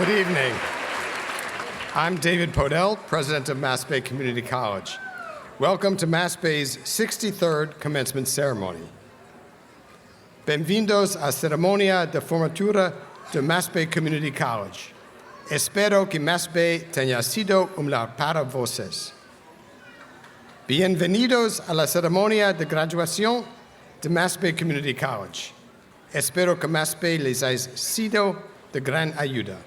Good evening. I'm David Podell, president of Massbay Community College. Welcome to Massbay's 63rd Commencement Ceremony. Benvindos a ceremonia de formatura de Massbay Community College. Espero que Massbay tenha sido lar para vocês. Bienvenidos a la ceremonia de graduación de Massbay Community College. Espero que Massbay les haya sido de gran ayuda.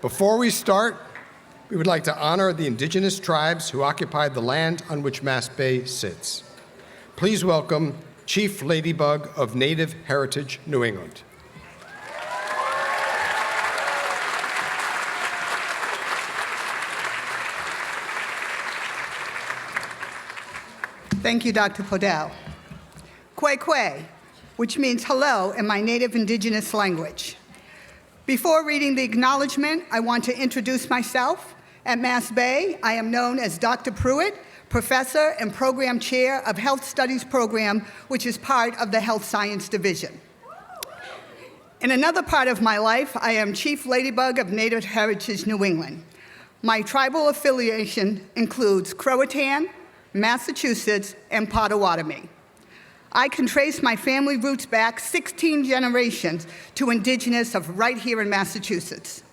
Before we start, we would like to honor the indigenous tribes who occupied the land on which Massbay sits. Please welcome Chief Ladybug of Native Heritage New England. Thank you, Dr. Podell. Kwe kwe, which means hello in my native indigenous language. Before reading the acknowledgement, I want to introduce myself. At Massbay, I am known as Dr. Pruitt, Professor and Program Chair of Health Studies Program, which is part of the Health Science Division. In another part of my life, I am Chief Ladybug of Native Heritage New England. My tribal affiliation includes Croatan, Massachusetts, and Potawatomi. I can trace my family roots back 16 generations to indigenous of right here in Massachusetts.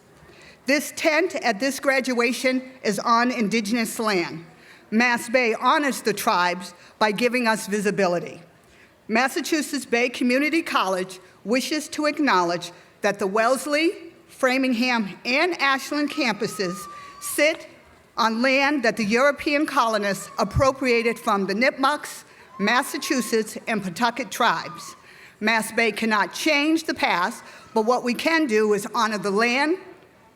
This tent at this graduation is on indigenous land. Massbay honors the tribes by giving us visibility. Massachusetts Bay Community College wishes to acknowledge that the Wellesley, Framingham, and Ashland campuses sit on land that the European colonists appropriated from the Nipmucks, Massachusetts, and Pawtucket tribes. Massbay cannot change the past, but what we can do is honor the land,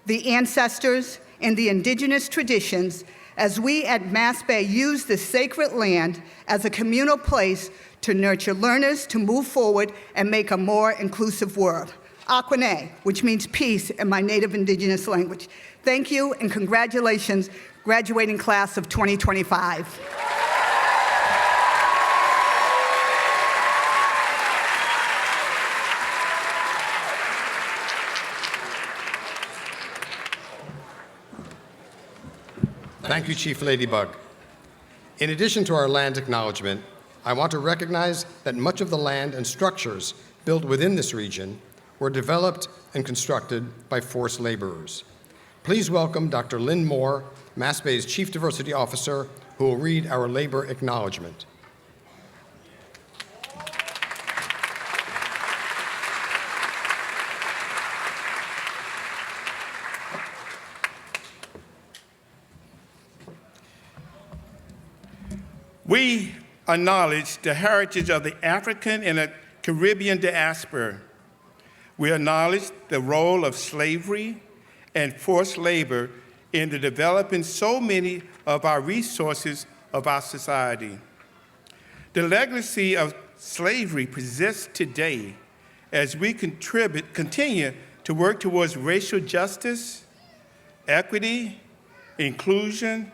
the ancestors, and the indigenous traditions as we at Massbay use this sacred land as a communal place to nurture learners to move forward and make a more inclusive world. Akwane, which means peace in my native indigenous language. Thank you and congratulations, graduating class of 2025. Thank you, Chief Ladybug. In addition to our land acknowledgement, I want to recognize that much of the land and structures built within this region were developed and constructed by forced laborers. Please welcome Dr. Lynn Moore, Massbay's Chief Diversity Officer, who will read our labor acknowledgement. We acknowledge the heritage of the African and the Caribbean diaspora. We acknowledge the role of slavery and forced labor in the developing so many of our resources of our society. The legacy of slavery persists today as we continue to work towards racial justice, equity, inclusion,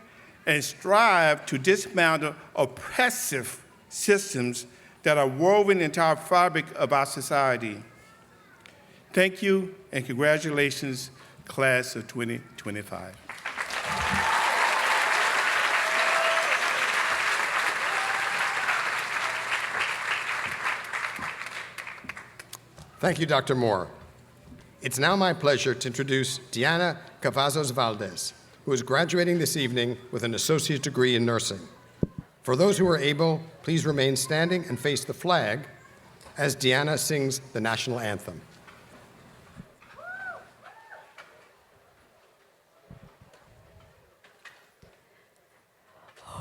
and strive to dismantle oppressive systems that are woven into our fabric of our society. Thank you and congratulations, class of 2025. Thank you, Dr. Moore. It's now my pleasure to introduce Diana Cavazos Valdez, who is graduating this evening with an associate degree in nursing. For those who are able, please remain standing and face the flag as Diana sings the national anthem.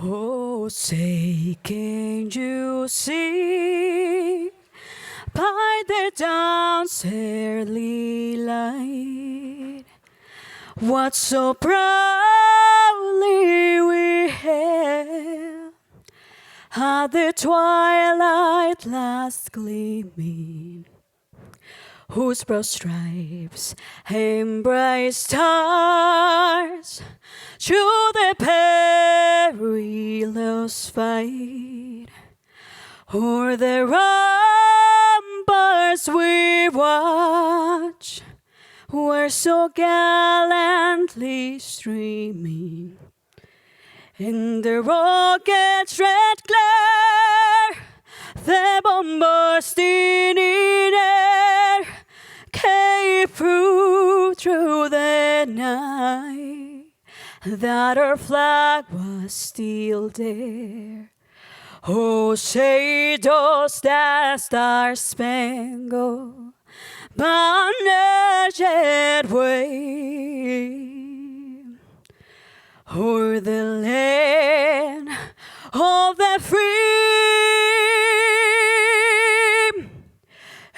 Oh, say, can you see by the dawn's early light what so proudly we hailed at the twilight last gleaming, whose broad stripes and bright stars through the perilous fight o'er the ramparts we watch were so gallantly streaming in the rocket's red glare, the bomb bursting in air came through the night, that our flag was still there. Oh, say does that star-spangled banner yet wave o'er the land of the free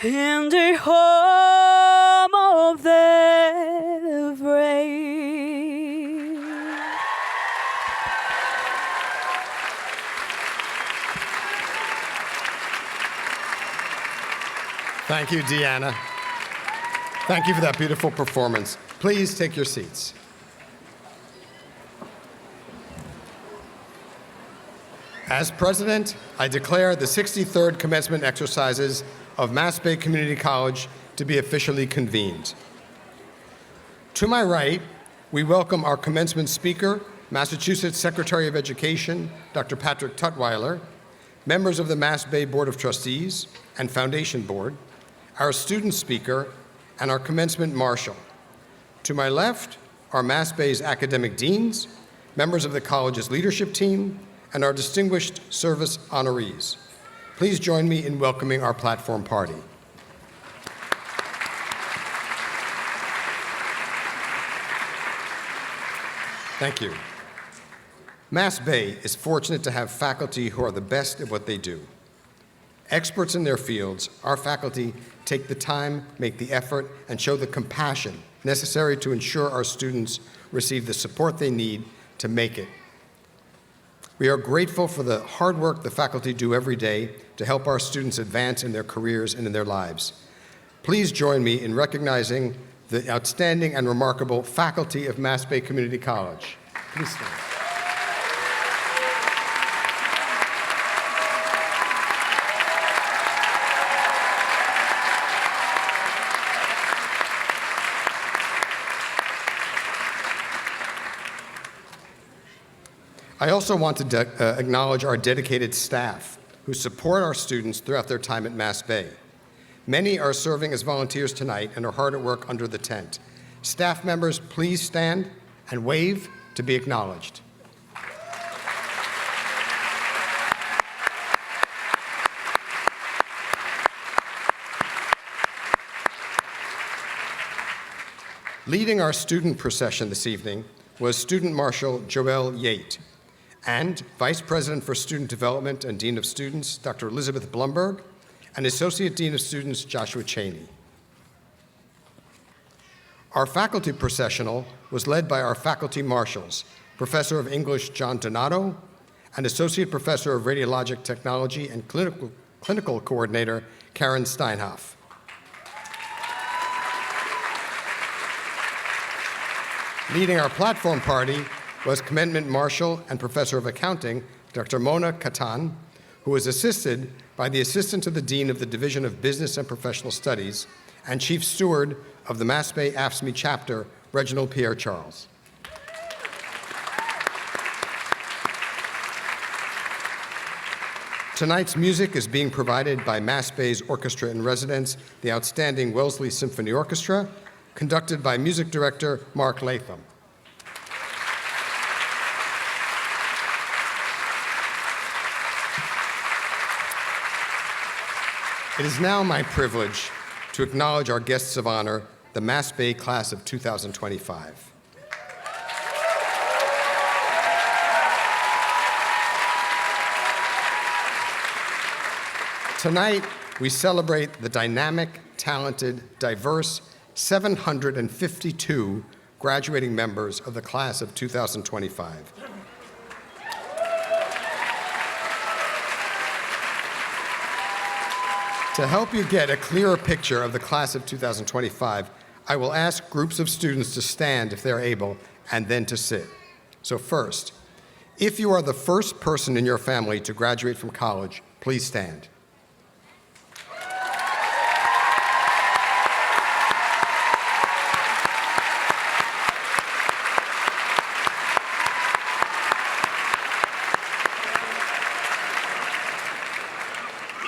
and the home of the brave. Thank you, Deanna. Thank you for that beautiful performance. Please take your seats. As president, I declare the 63rd Commencement Exercises of Massbay Community College to be officially convened. To my right, we welcome our commencement speaker, Massachusetts Secretary of Education, Dr. Patrick Tutwiler, members of the Massbay Board of Trustees and Foundation Board, our student speaker, and our commencement marshal. To my left are Massbay's academic deans, members of the college's leadership team, and our distinguished service honorees. Please join me in welcoming our platform party. Thank you. Massbay is fortunate to have faculty who are the best at what they do. Experts in their fields, our faculty take the time, make the effort, and show the compassion necessary to ensure our students receive the support they need to make it. We are grateful for the hard work the faculty do every day to help our students advance in their careers and in their lives. Please join me in recognizing the outstanding and remarkable faculty of Massbay Community College. Please stand. I also want to acknowledge our dedicated staff who support our students throughout their time at Massbay. Many are serving as volunteers tonight and are hard at work under the tent. Staff members, please stand and wave to be acknowledged. Leading our student procession this evening was Student Marshal Joelle Yate, and Vice President for Student Development and Dean of Students, Dr. Elizabeth Blumberg, and Associate Dean of Students, Joshua Cheney. Our faculty processional was led by our faculty marshals, Professor of English John Donato, and Associate Professor of Radiologic Technology and Clinical Coordinator Karen Steinhoff. Leading our platform party was Commencement Marshal and Professor of Accounting, Dr. Mona Katan, who was assisted by the Assistant to the Dean of the Division of Business and Professional Studies and Chief Steward of the Massbay AFSCME chapter, Reginald Pierre Charles. Tonight's music is being provided by Massbay's Orchestra in Residence, the outstanding Wellesley Symphony Orchestra, conducted by Music Director Mark Latham. It is now my privilege to acknowledge our guests of honor, the Massbay class of 2025. Tonight, we celebrate the dynamic, talented, diverse 752 graduating members of the class of 2025. To help you get a clearer picture of the class of 2025, I will ask groups of students to stand if they're able, and then to sit. So first, if you are the first person in your family to graduate from college, please stand.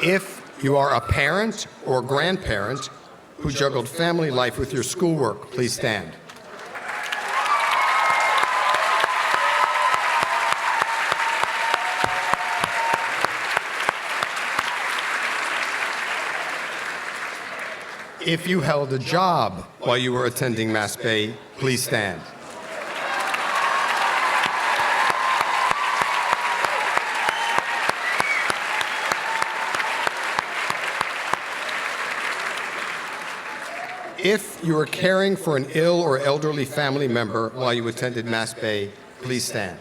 If you are a parent or grandparent who juggled family life with your schoolwork, please stand. If you held a job while you were attending Massbay, please stand. If you were caring for an ill or elderly family member while you attended Massbay, please stand.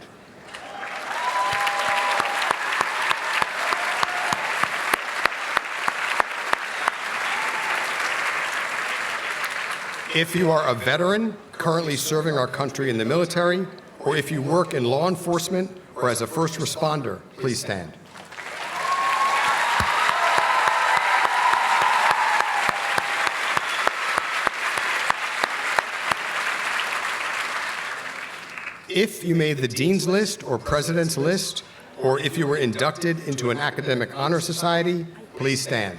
If you are a veteran currently serving our country in the military, or if you work in law enforcement or as a first responder, please stand. If you made the Dean's List or President's List, or if you were inducted into an academic honor society, please stand.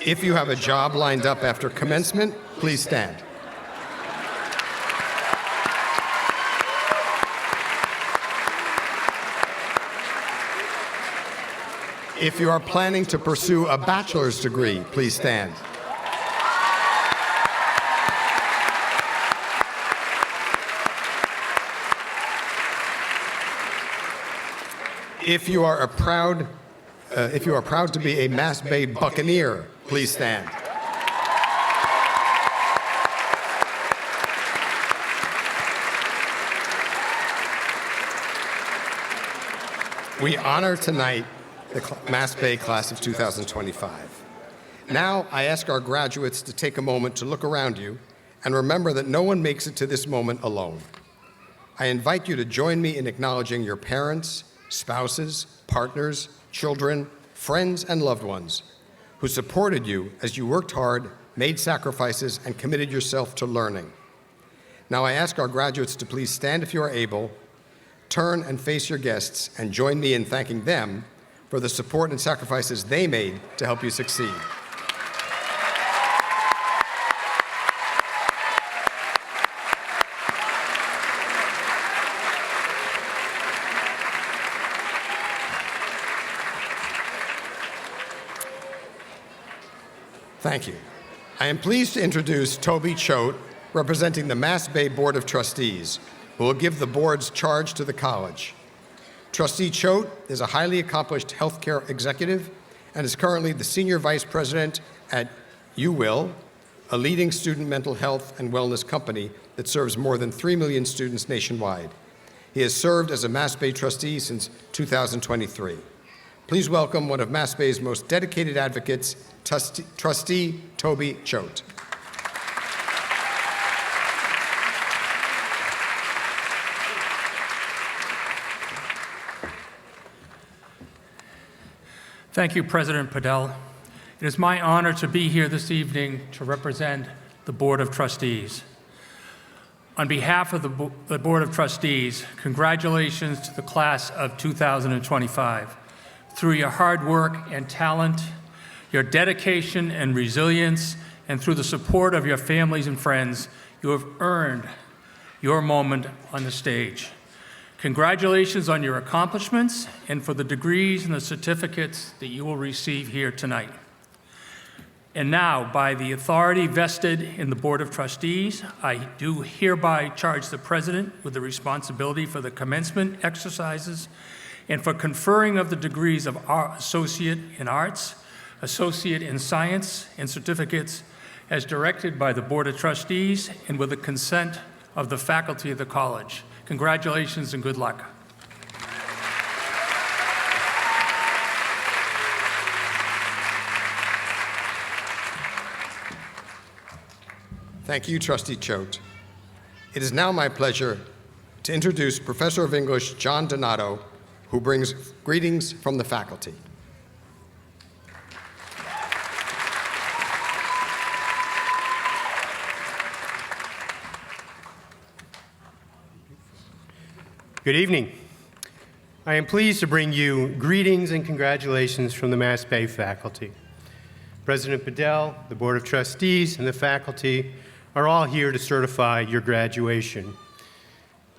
If you have a job lined up after commencement, please stand. If you are planning to pursue a bachelor's degree, please stand. If you are proud to be a Massbay Buccaneer, please stand. We honor tonight the Massbay class of 2025. Now, I ask our graduates to take a moment to look around you and remember that no one makes it to this moment alone. I invite you to join me in acknowledging your parents, spouses, partners, children, friends, and loved ones who supported you as you worked hard, made sacrifices, and committed yourself to learning. Now I ask our graduates to please stand if you are able, turn and face your guests, and join me in thanking them for the support and sacrifices they made to help you succeed. Thank you. I am pleased to introduce Toby Choate, representing the Massbay Board of Trustees, who will give the board's charge to the college. Trustee Choate is a highly accomplished healthcare executive and is currently the Senior Vice President at UWill, a leading student mental health and wellness company that serves more than 3 million students nationwide. He has served as a Massbay trustee since 2023. Please welcome one of Massbay's most dedicated advocates, Trustee Toby Choate. Thank you, President Padel. It is my honor to be here this evening to represent the Board of Trustees. On behalf of the Board of Trustees, congratulations to the class of 2025. Through your hard work and talent, your dedication and resilience, and through the support of your families and friends, you have earned your moment on the stage. Congratulations on your accomplishments and for the degrees and the certificates that you will receive here tonight. And now, by the authority vested in the Board of Trustees, I do hereby charge the President with the responsibility for the commencement exercises and for conferring of the degrees of Associate in Arts, Associate in Science, and certificates as directed by the Board of Trustees and with the consent of the faculty of the college. Congratulations and good luck. Thank you, Trustee Choate. It is now my pleasure to introduce Professor of English John Donato, who brings greetings from the faculty. Good evening. I am pleased to bring you greetings and congratulations from the Massbay faculty. President Bedell, the Board of Trustees, and the faculty are all here to certify your graduation.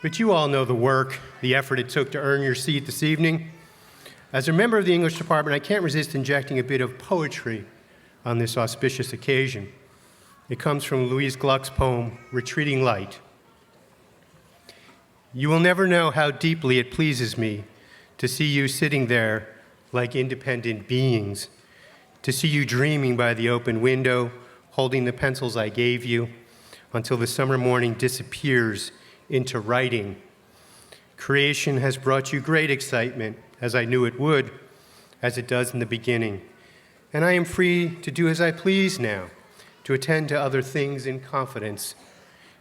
But you all know the work, the effort it took to earn your seat this evening. As a member of the English department, I can't resist injecting a bit of poetry on this auspicious occasion. It comes from Louise Gluck's poem, Retreating Light. You will never know how deeply it pleases me to see you sitting there like independent beings, to see you dreaming by the open window, holding the pencils I gave you, until the summer morning disappears into writing. Creation has brought you great excitement, as I knew it would, as it does in the beginning. And I am free to do as I please now, to attend to other things in confidence.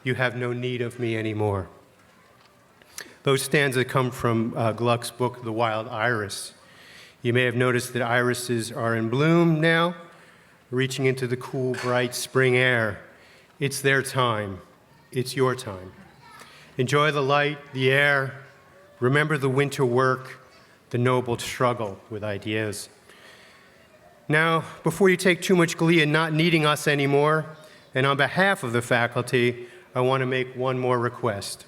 You have no need of me anymore. Those stanzas come from Gluck's book, The Wild Iris. You may have noticed that irises are in bloom now, reaching into the cool, bright spring air. It's their time. It's your time. Enjoy the light, the air. Remember the winter work, the noble struggle with ideas. Now, before you take too much glee in not needing us anymore, and on behalf of the faculty, I want to make one more request.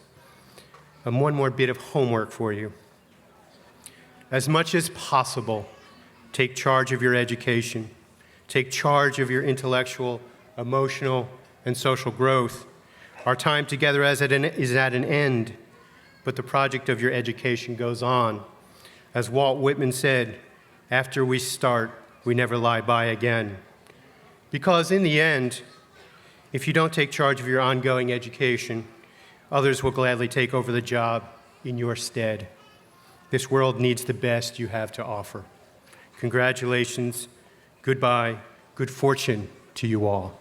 And one more bit of homework for you. As much as possible, take charge of your education. Take charge of your intellectual, emotional, and social growth. Our time together is at an end, but the project of your education goes on. As Walt Whitman said, after we start, we never lie by again. Because in the end, if you don't take charge of your ongoing education, others will gladly take over the job in your stead. This world needs the best you have to offer. Congratulations, goodbye, good fortune to you all.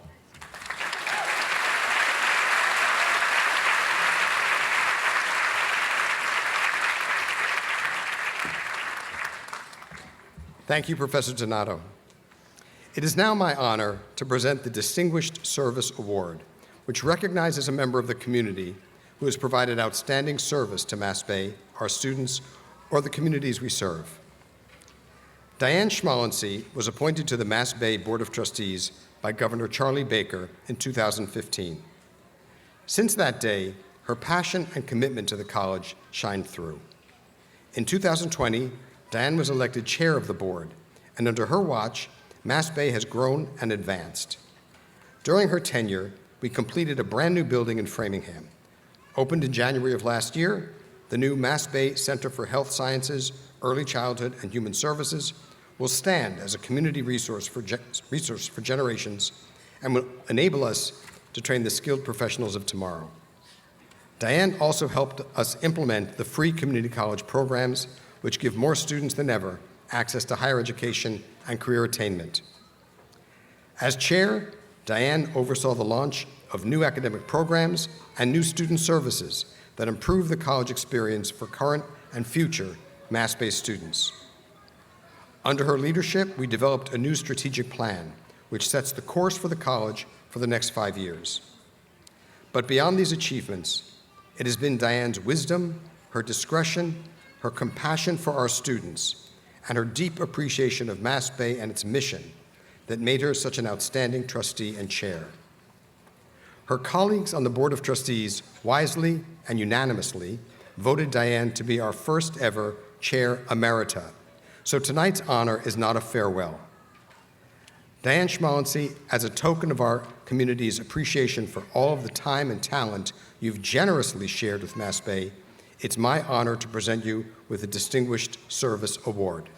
Thank you, Professor Donato. It is now my honor to present the Distinguished Service Award, which recognizes a member of the community who has provided outstanding service to Massbay, our students, or the communities we serve. Diane Schmalensee was appointed to the Massbay Board of Trustees by Governor Charlie Baker in 2015. Since that day, her passion and commitment to the college shined through. In 2020, Diane was elected chair of the board, and under her watch, Massbay has grown and advanced. During her tenure, we completed a brand new building in Framingham. Opened in January of last year, the new Massbay Center for Health Sciences, Early Childhood, and Human Services will stand as a community resource for generations and will enable us to train the skilled professionals of tomorrow. Diane also helped us implement the free community college programs, which give more students than ever access to higher education and career attainment. As chair, Diane oversaw the launch of new academic programs and new student services that improve the college experience for current and future Massbay students. Under her leadership, we developed a new strategic plan, which sets the course for the college for the next 5 years. But beyond these achievements, it has been Diane's wisdom, her discretion, her compassion for our students, and her deep appreciation of Massbay and its mission that made her such an outstanding trustee and chair. Her colleagues on the Board of Trustees wisely and unanimously voted Diane to be our first ever Chair Emerita, so tonight's honor is not a farewell. Diane Schmalensee, as a token of our community's appreciation for all of the time and talent you've generously shared with Massbay, it's my honor to present you with the Distinguished Service Award.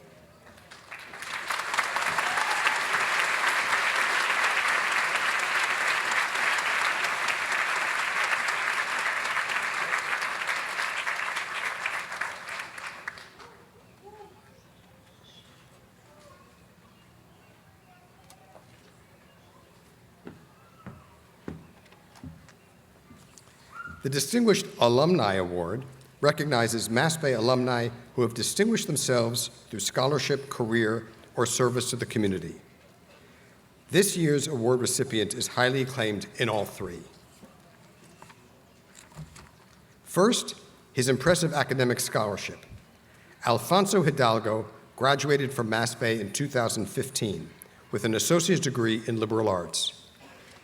The Distinguished Alumni Award recognizes Massbay alumni who have distinguished themselves through scholarship, career, or service to the community. This year's award recipient is highly acclaimed in all three. First, his impressive academic scholarship. Alfonso Hidalgo graduated from Massbay in 2015 with an associate's degree in liberal arts.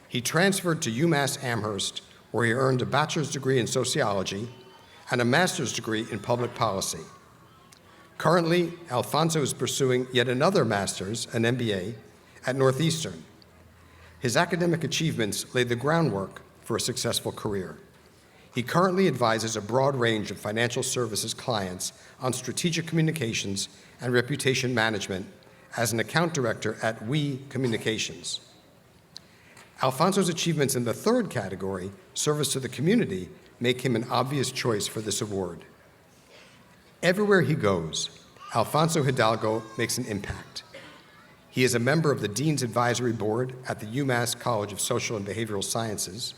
He transferred to UMass Amherst, where he earned a bachelor's degree in sociology and a master's degree in public policy. Currently, Alfonso is pursuing yet another master's, an MBA, at Northeastern. His academic achievements laid the groundwork for a successful career. He currently advises a broad range of financial services clients on strategic communications and reputation management as an account director at We Communications. Alfonso's achievements in the third category, service to the community, make him an obvious choice for this award. Everywhere he goes, Alfonso Hidalgo makes an impact. He is a member of the Dean's Advisory Board at the UMass College of Social and Behavioral Sciences.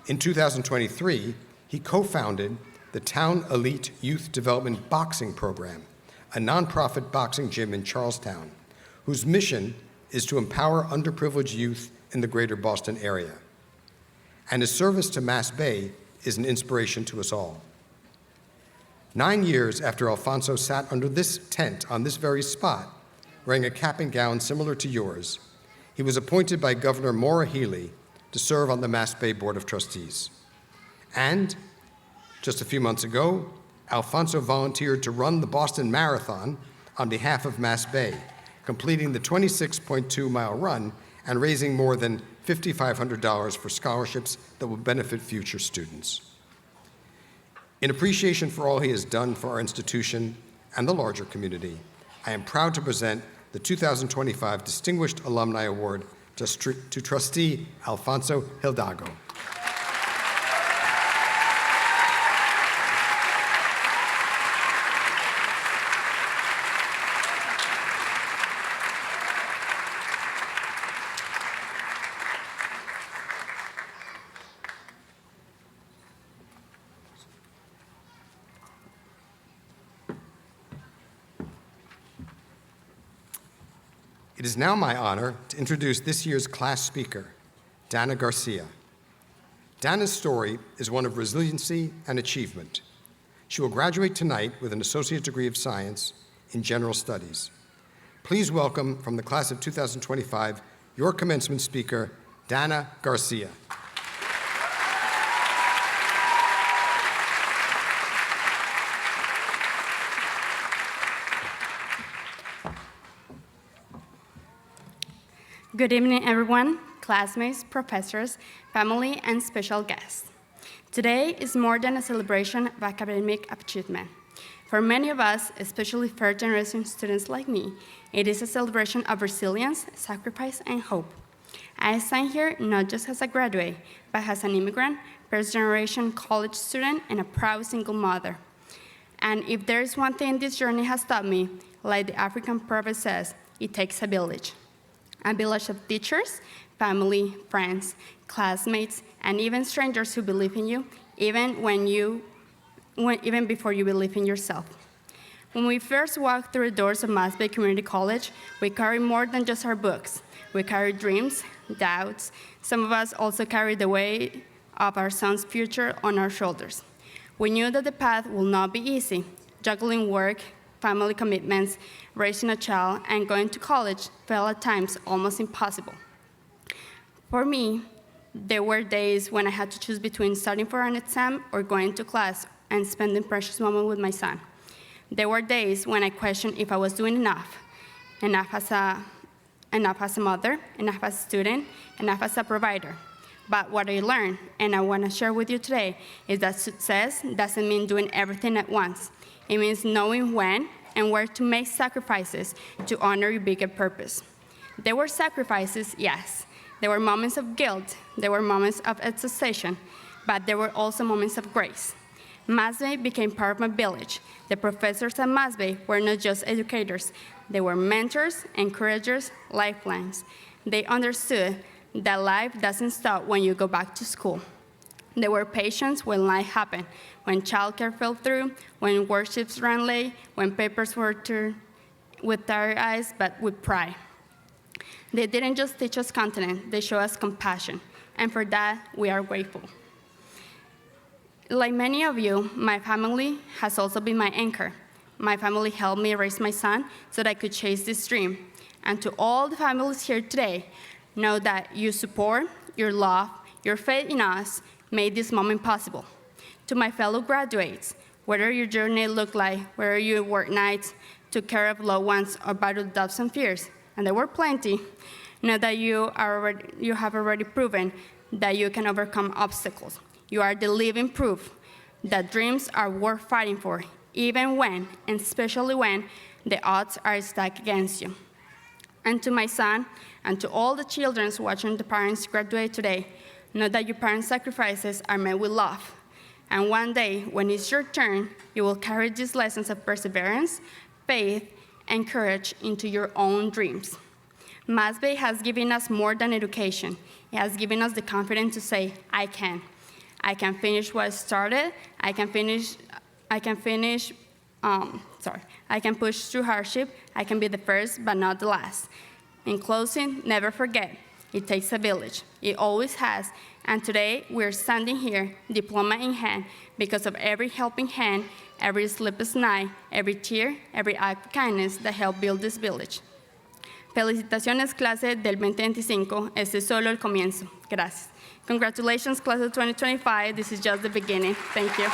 In 2023, he co-founded the Town Elite Youth Development Boxing Program, a nonprofit boxing gym in Charlestown, whose mission is to empower underprivileged youth in the greater Boston area. And his service to Massbay is an inspiration to us all. 9 years after Alfonso sat under this tent on this very spot, wearing a cap and gown similar to yours, he was appointed by Governor Maura Healey to serve on the Massbay Board of Trustees. And just a few months ago, Alfonso volunteered to run the Boston Marathon on behalf of Massbay, completing the 26.2-mile run and raising more than $5,500 for scholarships that will benefit future students. In appreciation for all he has done for our institution and the larger community, I am proud to present the 2025 Distinguished Alumni Award to Trustee Alfonso Hidalgo. It is now my honor to introduce this year's class speaker, Dana Garcia. Dana's story is one of resiliency and achievement. She will graduate tonight with an associate degree of science in general studies. Please welcome from the class of 2025, your commencement speaker, Dana Garcia. Good evening, everyone, classmates, professors, family, and special guests. Today is more than a celebration of academic achievement. For many of us, especially third-generation students like me, it is a celebration of resilience, sacrifice, and hope. I stand here not just as a graduate, but as an immigrant, first-generation college student, and a proud single mother. And if there is one thing this journey has taught me, like the African proverb says, it takes a village. A village of teachers, family, friends, classmates, and even strangers who believe in you, even before you believe in yourself. When we first walked through the doors of Massbay Community College, we carry more than just our books. We carry dreams, doubts. Some of us also carry the weight of our son's future on our shoulders. We knew that the path will not be easy. Juggling work, family commitments, raising a child, and going to college felt at times almost impossible. For me, there were days when I had to choose between studying for an exam or going to class and spending precious moments with my son. There were days when I questioned if I was doing enough as a mother, enough as a student, enough as a provider. But what I learned, and I want to share with you today, is that success doesn't mean doing everything at once. It means knowing when and where to make sacrifices to honor your bigger purpose. There were sacrifices, yes. There were moments of guilt. There were moments of exhaustion. But there were also moments of grace. Massbay became part of my village. The professors at Massbay were not just educators. They were mentors, encouragers, lifelines. They understood that life doesn't stop when you go back to school. They were patient when life happened, when childcare fell through, when workshops ran late, when papers were turned with tired eyes, but with pride. They didn't just teach us content, they showed us compassion, and for that, we are grateful. Like many of you, my family has also been my anchor. My family helped me raise my son so that I could chase this dream. And to all the families here today, know that your support, your love, your faith in us made this moment possible. To my fellow graduates, whether your journey looked like, whether you worked nights, took care of loved ones, or battled doubts and fears, and there were plenty, know that you have already proven that you can overcome obstacles. You are the living proof that dreams are worth fighting for, even when, and especially when, the odds are stacked against you. And to my son, and to all the children watching the parents graduate today, know that your parents' sacrifices are met with love. And one day, when it's your turn, you will carry these lessons of perseverance, faith, and courage into your own dreams. Massbay has given us more than education. It has given us the confidence to say, I can. I can finish what I started. I can push through hardship. I can be the first, but not the last. In closing, never forget, it takes a village. It always has. And today, we're standing here, diploma in hand, because of every helping hand, every sleepless night, every tear, every act of kindness that helped build this village. Felicitaciones, clase del 2025. Este es solo el comienzo. Gracias. Congratulations, class of 2025. This is just the beginning. Thank you.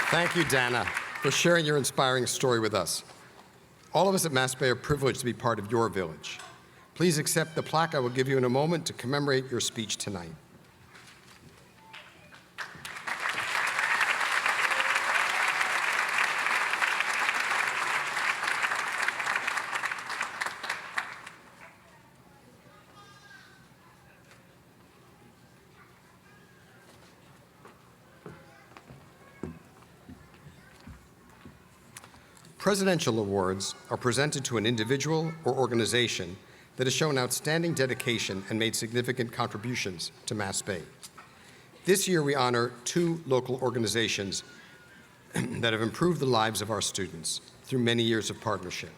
Thank you, Dana, for sharing your inspiring story with us. All of us at Massbay are privileged to be part of your village. Please accept the plaque I will give you in a moment to commemorate your speech tonight. Presidential awards are presented to an individual or organization that has shown outstanding dedication and made significant contributions to Massbay. This year, we honor 2 local organizations that have improved the lives of our students through many years of partnership.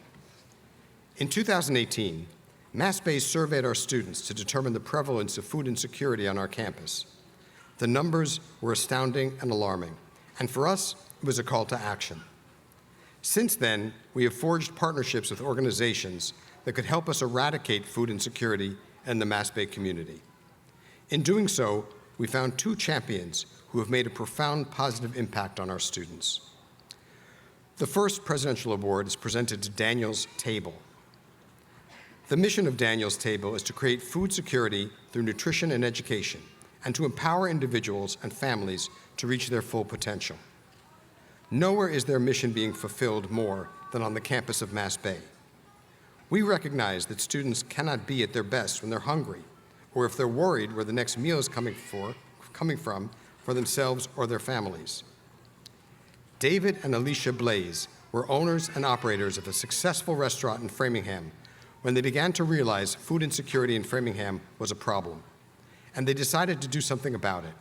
In 2018, Massbay surveyed our students to determine the prevalence of food insecurity on our campus. The numbers were astounding and alarming, and for us, it was a call to action. Since then, we have forged partnerships with organizations that could help us eradicate food insecurity in the Massbay community. In doing so, we found 2 champions who have made a profound positive impact on our students. The first presidential award is presented to Daniel's Table. The mission of Daniel's Table is to create food security through nutrition and education, and to empower individuals and families to reach their full potential. Nowhere is their mission being fulfilled more than on the campus of Massbay. We recognize that students cannot be at their best when they're hungry, or if they're worried where the next meal is coming from for themselves or their families. David and Alicia Blaze were owners and operators of a successful restaurant in Framingham when they began to realize food insecurity in Framingham was a problem, and they decided to do something about it.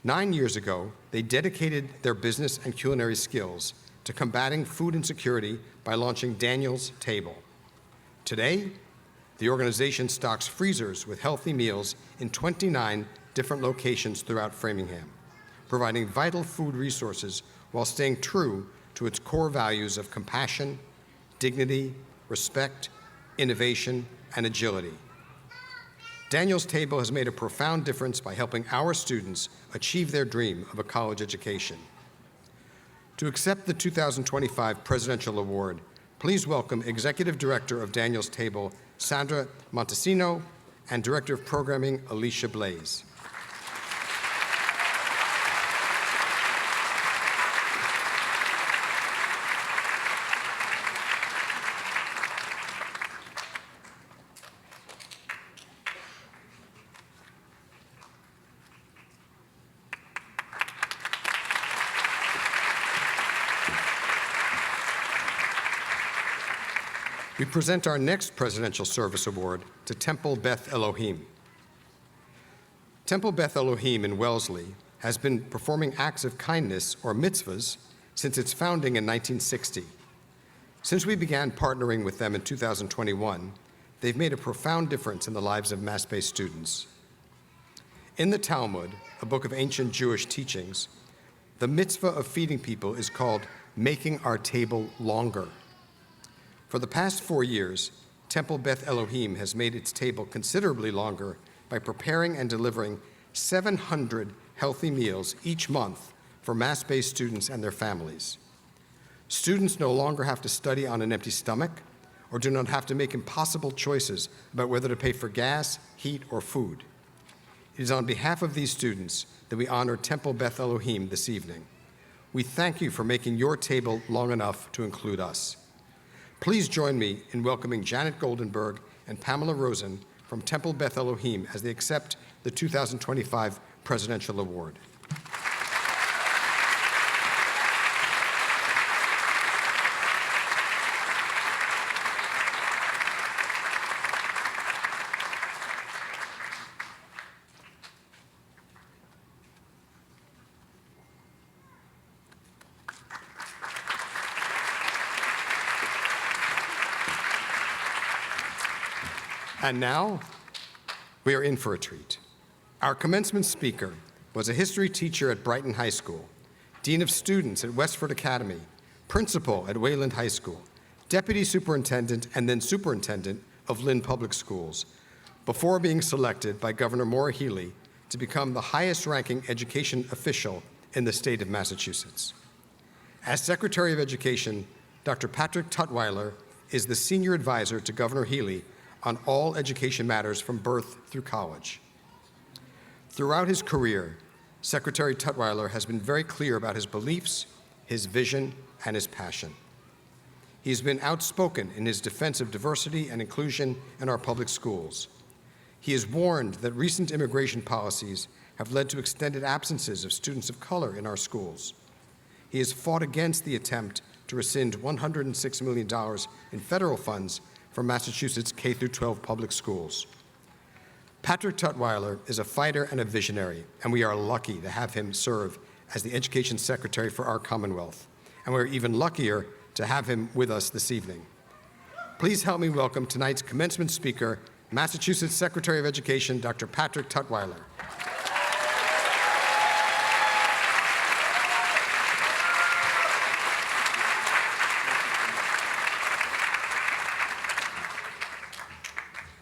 9 years ago, they dedicated their business and culinary skills to combating food insecurity by launching Daniel's Table. Today, the organization stocks freezers with healthy meals in 29 different locations throughout Framingham, providing vital food resources while staying true to its core values of compassion, dignity, respect, innovation, and agility. Daniel's Table has made a profound difference by helping our students achieve their dream of a college education. To accept the 2025 Presidential Award, please welcome Executive Director of Daniel's Table, Sandra Montesino, and Director of Programming, Alicia Blaze. We present our next Presidential Service Award to Temple Beth Elohim. Temple Beth Elohim in Wellesley has been performing acts of kindness, or mitzvahs, since its founding in 1960. Since we began partnering with them in 2021, they've made a profound difference in the lives of Massbay students. In the Talmud, a book of ancient Jewish teachings, the mitzvah of feeding people is called making our table longer. For the past 4 years, Temple Beth Elohim has made its table considerably longer by preparing and delivering 700 healthy meals each month for Massbay students and their families. Students no longer have to study on an empty stomach or do not have to make impossible choices about whether to pay for gas, heat, or food. It is on behalf of these students that we honor Temple Beth Elohim this evening. We thank you for making your table long enough to include us. Please join me in welcoming Janet Goldenberg and Pamela Rosen from Temple Beth Elohim as they accept the 2025 Presidential Award. And now, we are in for a treat. Our commencement speaker was a history teacher at Brighton High School, dean of students at Westford Academy, principal at Wayland High School, deputy superintendent and then superintendent of Lynn Public Schools, before being selected by Governor Maura Healey to become the highest-ranking education official in the state of Massachusetts. As Secretary of Education, Dr. Patrick Tutwiler is the senior advisor to Governor Healey on all education matters from birth through college. Throughout his career, Secretary Tutwiler has been very clear about his beliefs, his vision, and his passion. He has been outspoken in his defense of diversity and inclusion in our public schools. He has warned that recent immigration policies have led to extended absences of students of color in our schools. He has fought against the attempt to rescind $106 million in federal funds from Massachusetts K-12 public schools. Patrick Tutwiler is a fighter and a visionary, and we are lucky to have him serve as the Education Secretary for our Commonwealth. And we're even luckier to have him with us this evening. Please help me welcome tonight's commencement speaker, Massachusetts Secretary of Education, Dr. Patrick Tutwiler.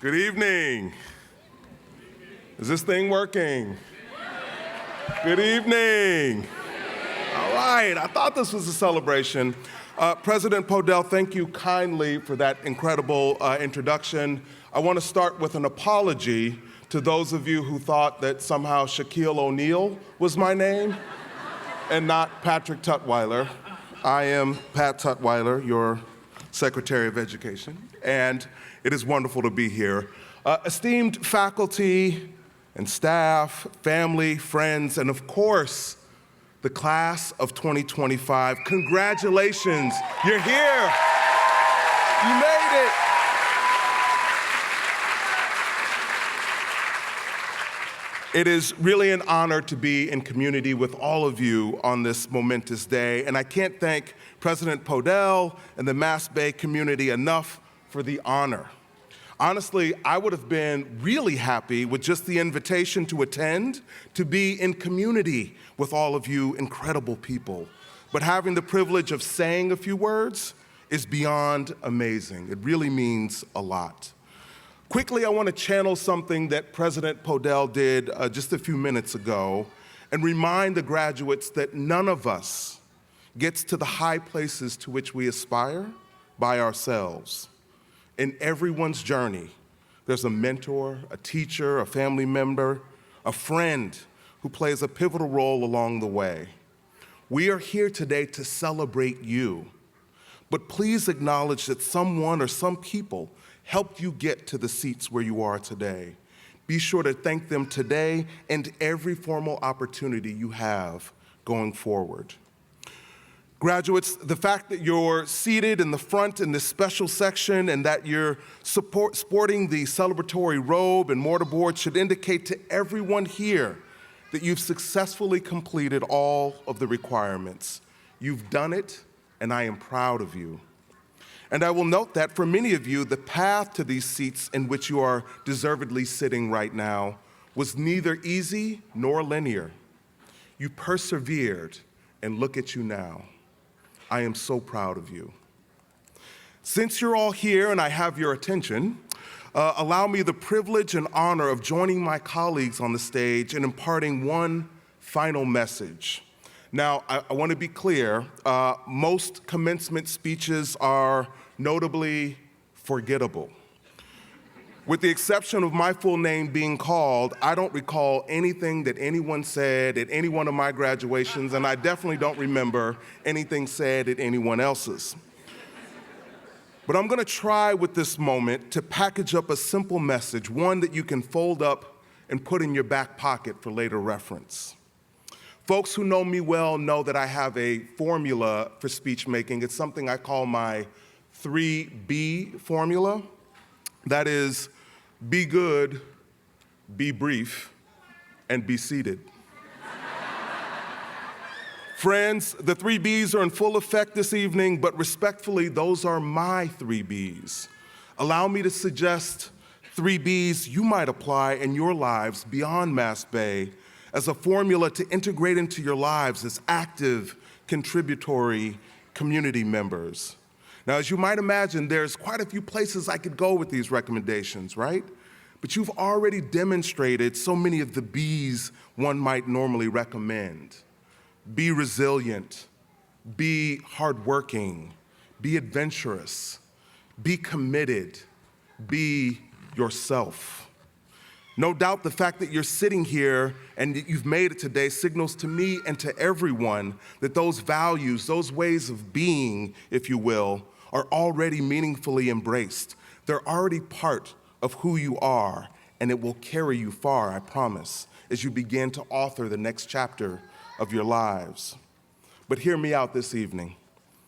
Good evening. Is this thing working? Good evening. All right, I thought this was a celebration. President Podell, thank you kindly for that incredible introduction. I want to start with an apology to those of you who thought that somehow Shaquille O'Neal was my name and not Patrick Tutwiler. I am Pat Tutwiler, your Secretary of Education, and it is wonderful to be here. Esteemed faculty and staff, family, friends, and of course, the class of 2025, congratulations, you're here. You made it. It is really an honor to be in community with all of you on this momentous day, and I can't thank President Podell and the Massbay community enough for the honor. Honestly, I would have been really happy with just the invitation to attend, to be in community with all of you incredible people. But having the privilege of saying a few words is beyond amazing. It really means a lot. Quickly, I want to channel something that President Podell did just a few minutes ago and remind the graduates that none of us gets to the high places to which we aspire by ourselves. In everyone's journey, there's a mentor, a teacher, a family member, a friend who plays a pivotal role along the way. We are here today to celebrate you, but please acknowledge that someone or some people helped you get to the seats where you are today. Be sure to thank them today and every formal opportunity you have going forward. Graduates, the fact that you're seated in the front in this special section and that you're sporting the celebratory robe and mortarboard should indicate to everyone here that you've successfully completed all of the requirements. You've done it, and I am proud of you. And I will note that for many of you, the path to these seats in which you are deservedly sitting right now was neither easy nor linear. You persevered, and look at you now. I am so proud of you. Since you're all here and I have your attention, allow me the privilege and honor of joining my colleagues on the stage in imparting one final message. Now, I want to be clear, most commencement speeches are notably forgettable. With the exception of my full name being called, I don't recall anything that anyone said at any one of my graduations, and I definitely don't remember anything said at anyone else's. But I'm going to try with this moment to package up a simple message, one that you can fold up and put in your back pocket for later reference. Folks who know me well know that I have a formula for speech making. It's something I call my 3B formula. That is, be good, be brief, and be seated. Friends, the 3 Bs are in full effect this evening, but respectfully, those are my 3 Bs. Allow me to suggest 3 Bs you might apply in your lives beyond Massbay as a formula to integrate into your lives as active, contributory community members. Now, as you might imagine, there's quite a few places I could go with these recommendations, right? But you've already demonstrated so many of the Bs one might normally recommend. Be resilient, be hardworking, be adventurous, be committed, be yourself. No doubt the fact that you're sitting here and that you've made it today signals to me and to everyone that those values, those ways of being, if you will, are already meaningfully embraced. They're already part of who you are, and it will carry you far, I promise, as you begin to author the next chapter of your lives. But hear me out this evening.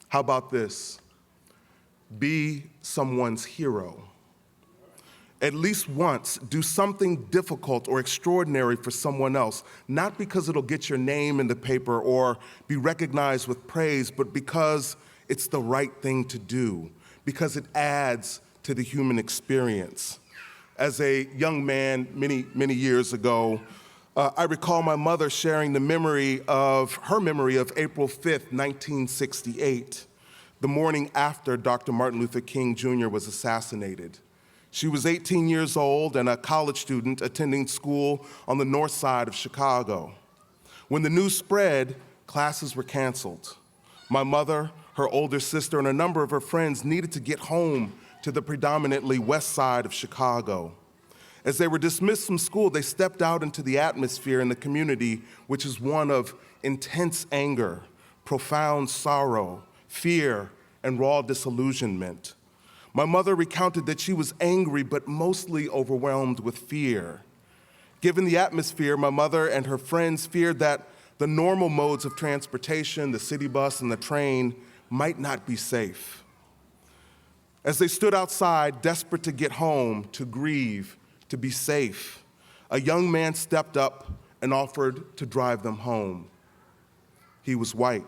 How about this? Be someone's hero. At least once, do something difficult or extraordinary for someone else, not because it'll get your name in the paper or be recognized with praise, but because it's the right thing to do, because it adds to the human experience. As a young man many years ago, I recall my mother sharing her memory of April 5th, 1968, the morning after Dr. Martin Luther King Jr. was assassinated. She was 18 years old and a college student attending school on the north side of Chicago. When the news spread, classes were canceled. My mother, her older sister, and a number of her friends needed to get home to the predominantly west side of Chicago. As they were dismissed from school, they stepped out into the atmosphere in the community, which is one of intense anger, profound sorrow, fear, and raw disillusionment. My mother recounted that she was angry, but mostly overwhelmed with fear. Given the atmosphere, my mother and her friends feared that the normal modes of transportation, the city bus and the train, might not be safe. As they stood outside, desperate to get home, to grieve, to be safe, a young man stepped up and offered to drive them home. He was white.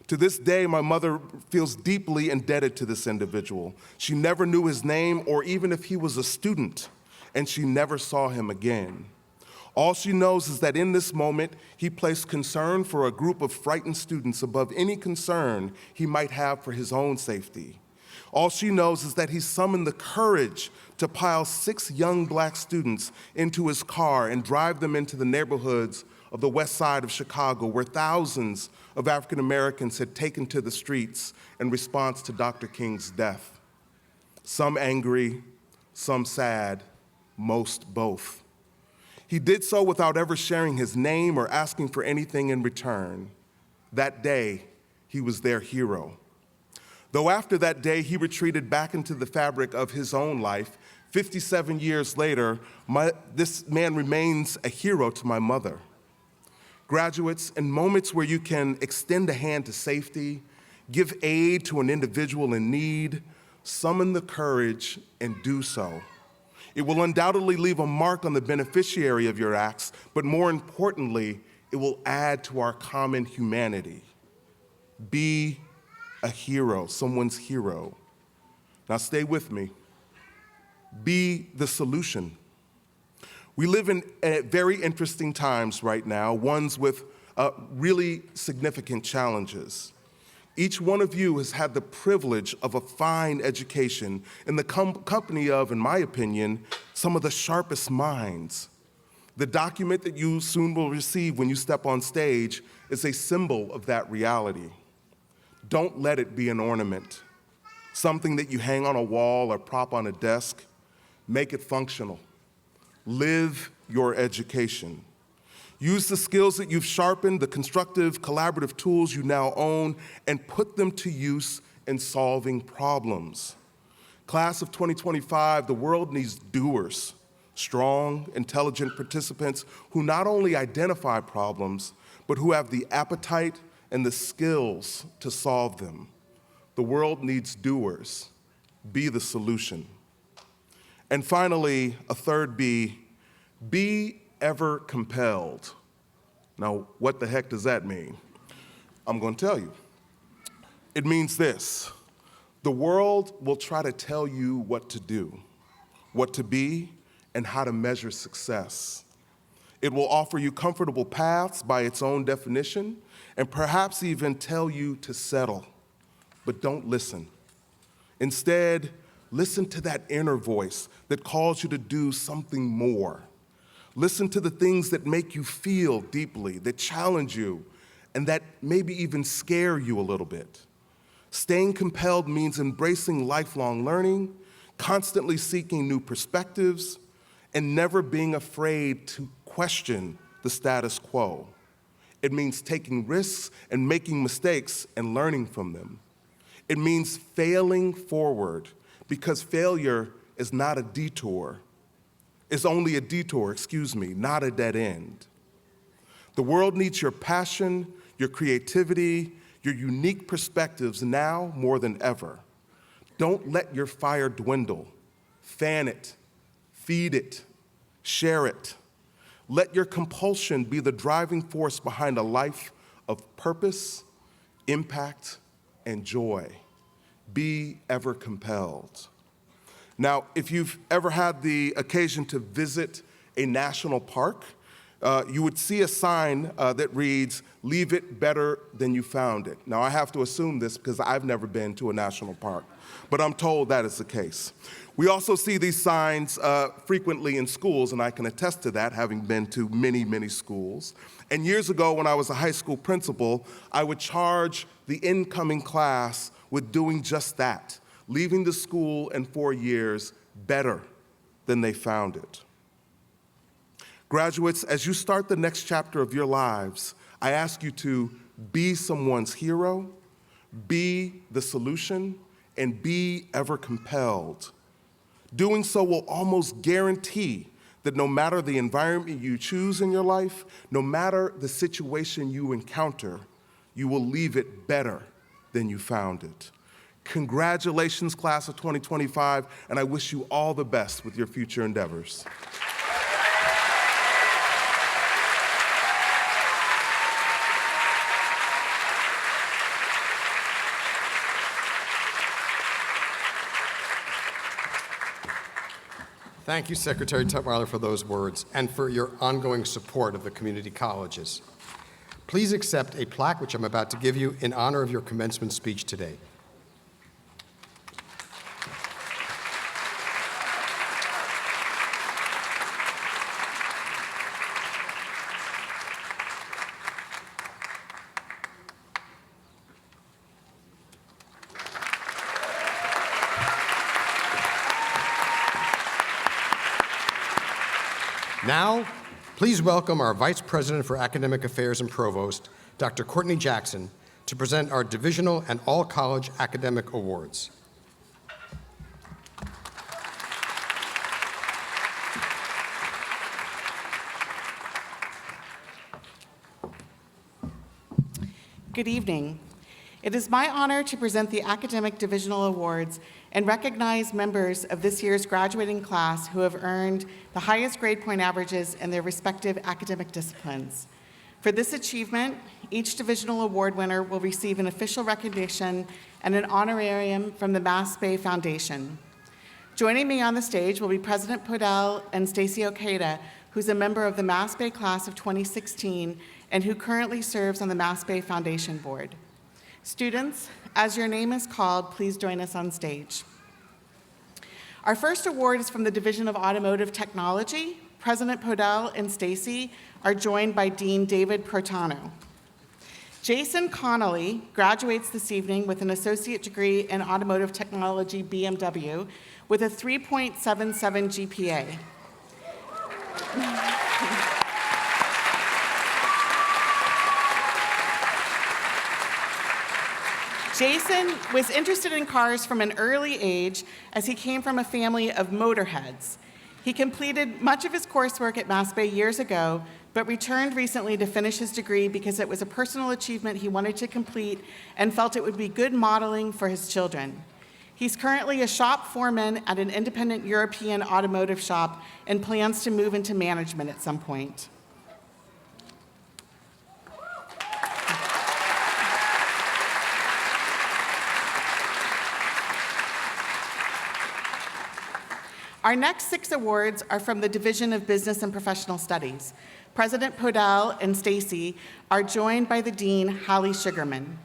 To this day, my mother feels deeply indebted to this individual. She never knew his name or even if he was a student, and she never saw him again. All she knows is that in this moment, he placed concern for a group of frightened students above any concern he might have for his own safety. All she knows is that he summoned the courage to pile 6 young black students into his car and drive them into the neighborhoods of the west side of Chicago, where thousands of African Americans had taken to the streets in response to Dr. King's death. Some angry, some sad, most both. He did so without ever sharing his name or asking for anything in return. That day, he was their hero. Though after that day, he retreated back into the fabric of his own life, 57 years later, this man remains a hero to my mother. Graduates, in moments where you can extend a hand to safety, give aid to an individual in need, summon the courage and do so. It will undoubtedly leave a mark on the beneficiary of your acts, but more importantly, it will add to our common humanity. Be a hero, someone's hero. Now stay with me. Be the solution. We live in very interesting times right now, ones with really significant challenges. Each one of you has had the privilege of a fine education in the company of, in my opinion, some of the sharpest minds. The document that you soon will receive when you step on stage is a symbol of that reality. Don't let it be an ornament, something that you hang on a wall or prop on a desk. Make it functional. Live your education. Use the skills that you've sharpened, the constructive, collaborative tools you now own, and put them to use in solving problems. Class of 2025, the world needs doers, strong, intelligent participants who not only identify problems, but who have the appetite and the skills to solve them. The world needs doers. Be the solution. And finally, a third B, be ever compelled. Now, what the heck does that mean? I'm going to tell you. It means this: the world will try to tell you what to do, what to be, and how to measure success. It will offer you comfortable paths by its own definition, and perhaps even tell you to settle. But don't listen. Instead, listen to that inner voice that calls you to do something more. Listen to the things that make you feel deeply, that challenge you, and that maybe even scare you a little bit. Staying compelled means embracing lifelong learning, constantly seeking new perspectives, and never being afraid to question the status quo. It means taking risks and making mistakes and learning from them. It means failing forward, because failure is not a detour. It's only a detour, not a dead end. The world needs your passion, your creativity, your unique perspectives now more than ever. Don't let your fire dwindle. Fan it, feed it, share it. Let your compulsion be the driving force behind a life of purpose, impact, and joy. Be ever compelled. Now, if you've ever had the occasion to visit a national park, you would see a sign that reads, "Leave it better than you found it." Now, I have to assume this because I've never been to a national park, but I'm told that is the case. We also see these signs frequently in schools, and I can attest to that, having been to many, many schools. And years ago, when I was a high school principal, I would charge the incoming class with doing just that, leaving the school in 4 years better than they found it. Graduates, as you start the next chapter of your lives, I ask you to be someone's hero, be the solution, and be ever compelled. Doing so will almost guarantee that no matter the environment you choose in your life, no matter the situation you encounter, you will leave it better than you found it. Congratulations, class of 2025, and I wish you all the best with your future endeavors. Thank you, Secretary Tutwiler, for those words and for your ongoing support of the community colleges. Please accept a plaque which I'm about to give you in honor of your commencement speech today. Now, please welcome our Vice President for Academic Affairs and Provost, Dr. Courtney Jackson, to present our divisional and all-college academic awards. Good evening. It is my honor to present the Academic Divisional Awards and recognize members of this year's graduating class who have earned the highest grade point averages in their respective academic disciplines. For this achievement, each divisional award winner will receive an official recognition and an honorarium from the Massbay Foundation. Joining me on the stage will be President Podell and Stacy Okeda, who's a member of the Massbay class of 2016 and who currently serves on the Massbay Foundation Board. Students, as your name is called, please join us on stage. Our first award is from the Division of Automotive Technology. President Podell and Stacy are joined by Dean David Protano. Jason Connolly graduates this evening with an associate degree in automotive technology BMW with a 3.77 GPA. Jason was interested in cars from an early age as he came from a family of motorheads. He completed much of his coursework at Massbay years ago, but returned recently to finish his degree because it was a personal achievement he wanted to complete and felt it would be good modeling for his children. He's currently a shop foreman at an independent European automotive shop and plans to move into management at some point. Our next 6 awards are from the Division of Business and Professional Studies. President Podell and Stacy are joined by the Dean, Hallie Sugarman.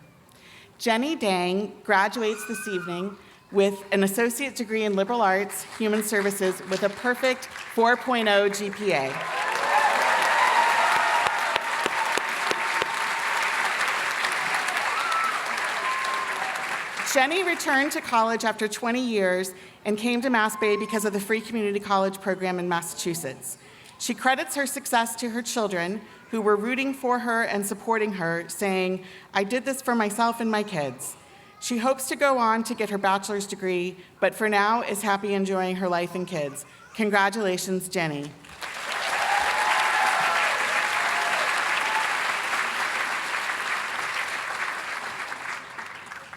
Jenny Dang graduates this evening with an associate degree in liberal arts, human services, with a perfect 4.0 GPA. Jenny returned to college after 20 years and came to Massbay because of the free community college program in Massachusetts. She credits her success to her children, who were rooting for her and supporting her, saying, "I did this for myself and my kids." She hopes to go on to get her bachelor's degree, but for now is happy enjoying her life and kids. Congratulations, Jenny.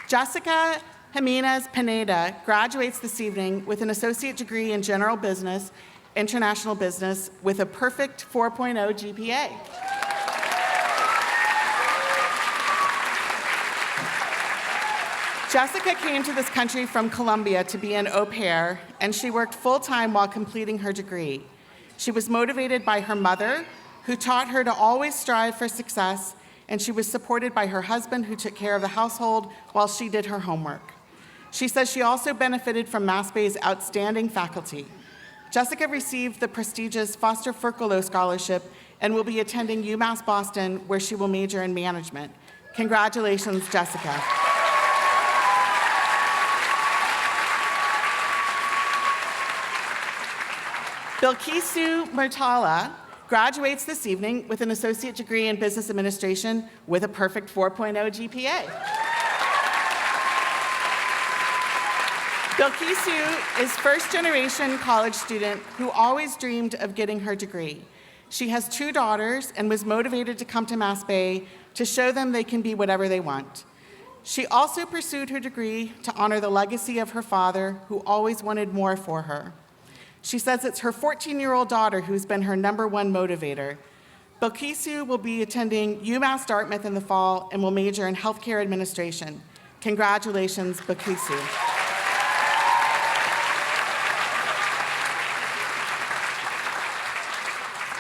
Jessica Jimenez Pineda graduates this evening with an associate degree in general business, international business, with a perfect 4.0 GPA. Jessica came to this country from Colombia to be an au pair, and she worked full-time while completing her degree. She was motivated by her mother, who taught her to always strive for success, and she was supported by her husband, who took care of the household while she did her homework. She says she also benefited from Massbay's outstanding faculty. Jessica received the prestigious Foster Furcolo Scholarship and will be attending UMass Boston, where she will major in management. Congratulations, Jessica. Bilkisu Murtala graduates this evening with an associate degree in business administration with a perfect 4.0 GPA. Bilkisu is first-generation college student who always dreamed of getting her degree. She has 2 daughters and was motivated to come to Massbay to show them they can be whatever they want. She also pursued her degree to honor the legacy of her father, who always wanted more for her. She says it's her 14-year-old daughter who's been her #1 motivator. Bilkisu will be attending UMass Dartmouth in the fall and will major in healthcare administration. Congratulations, Bilkisu.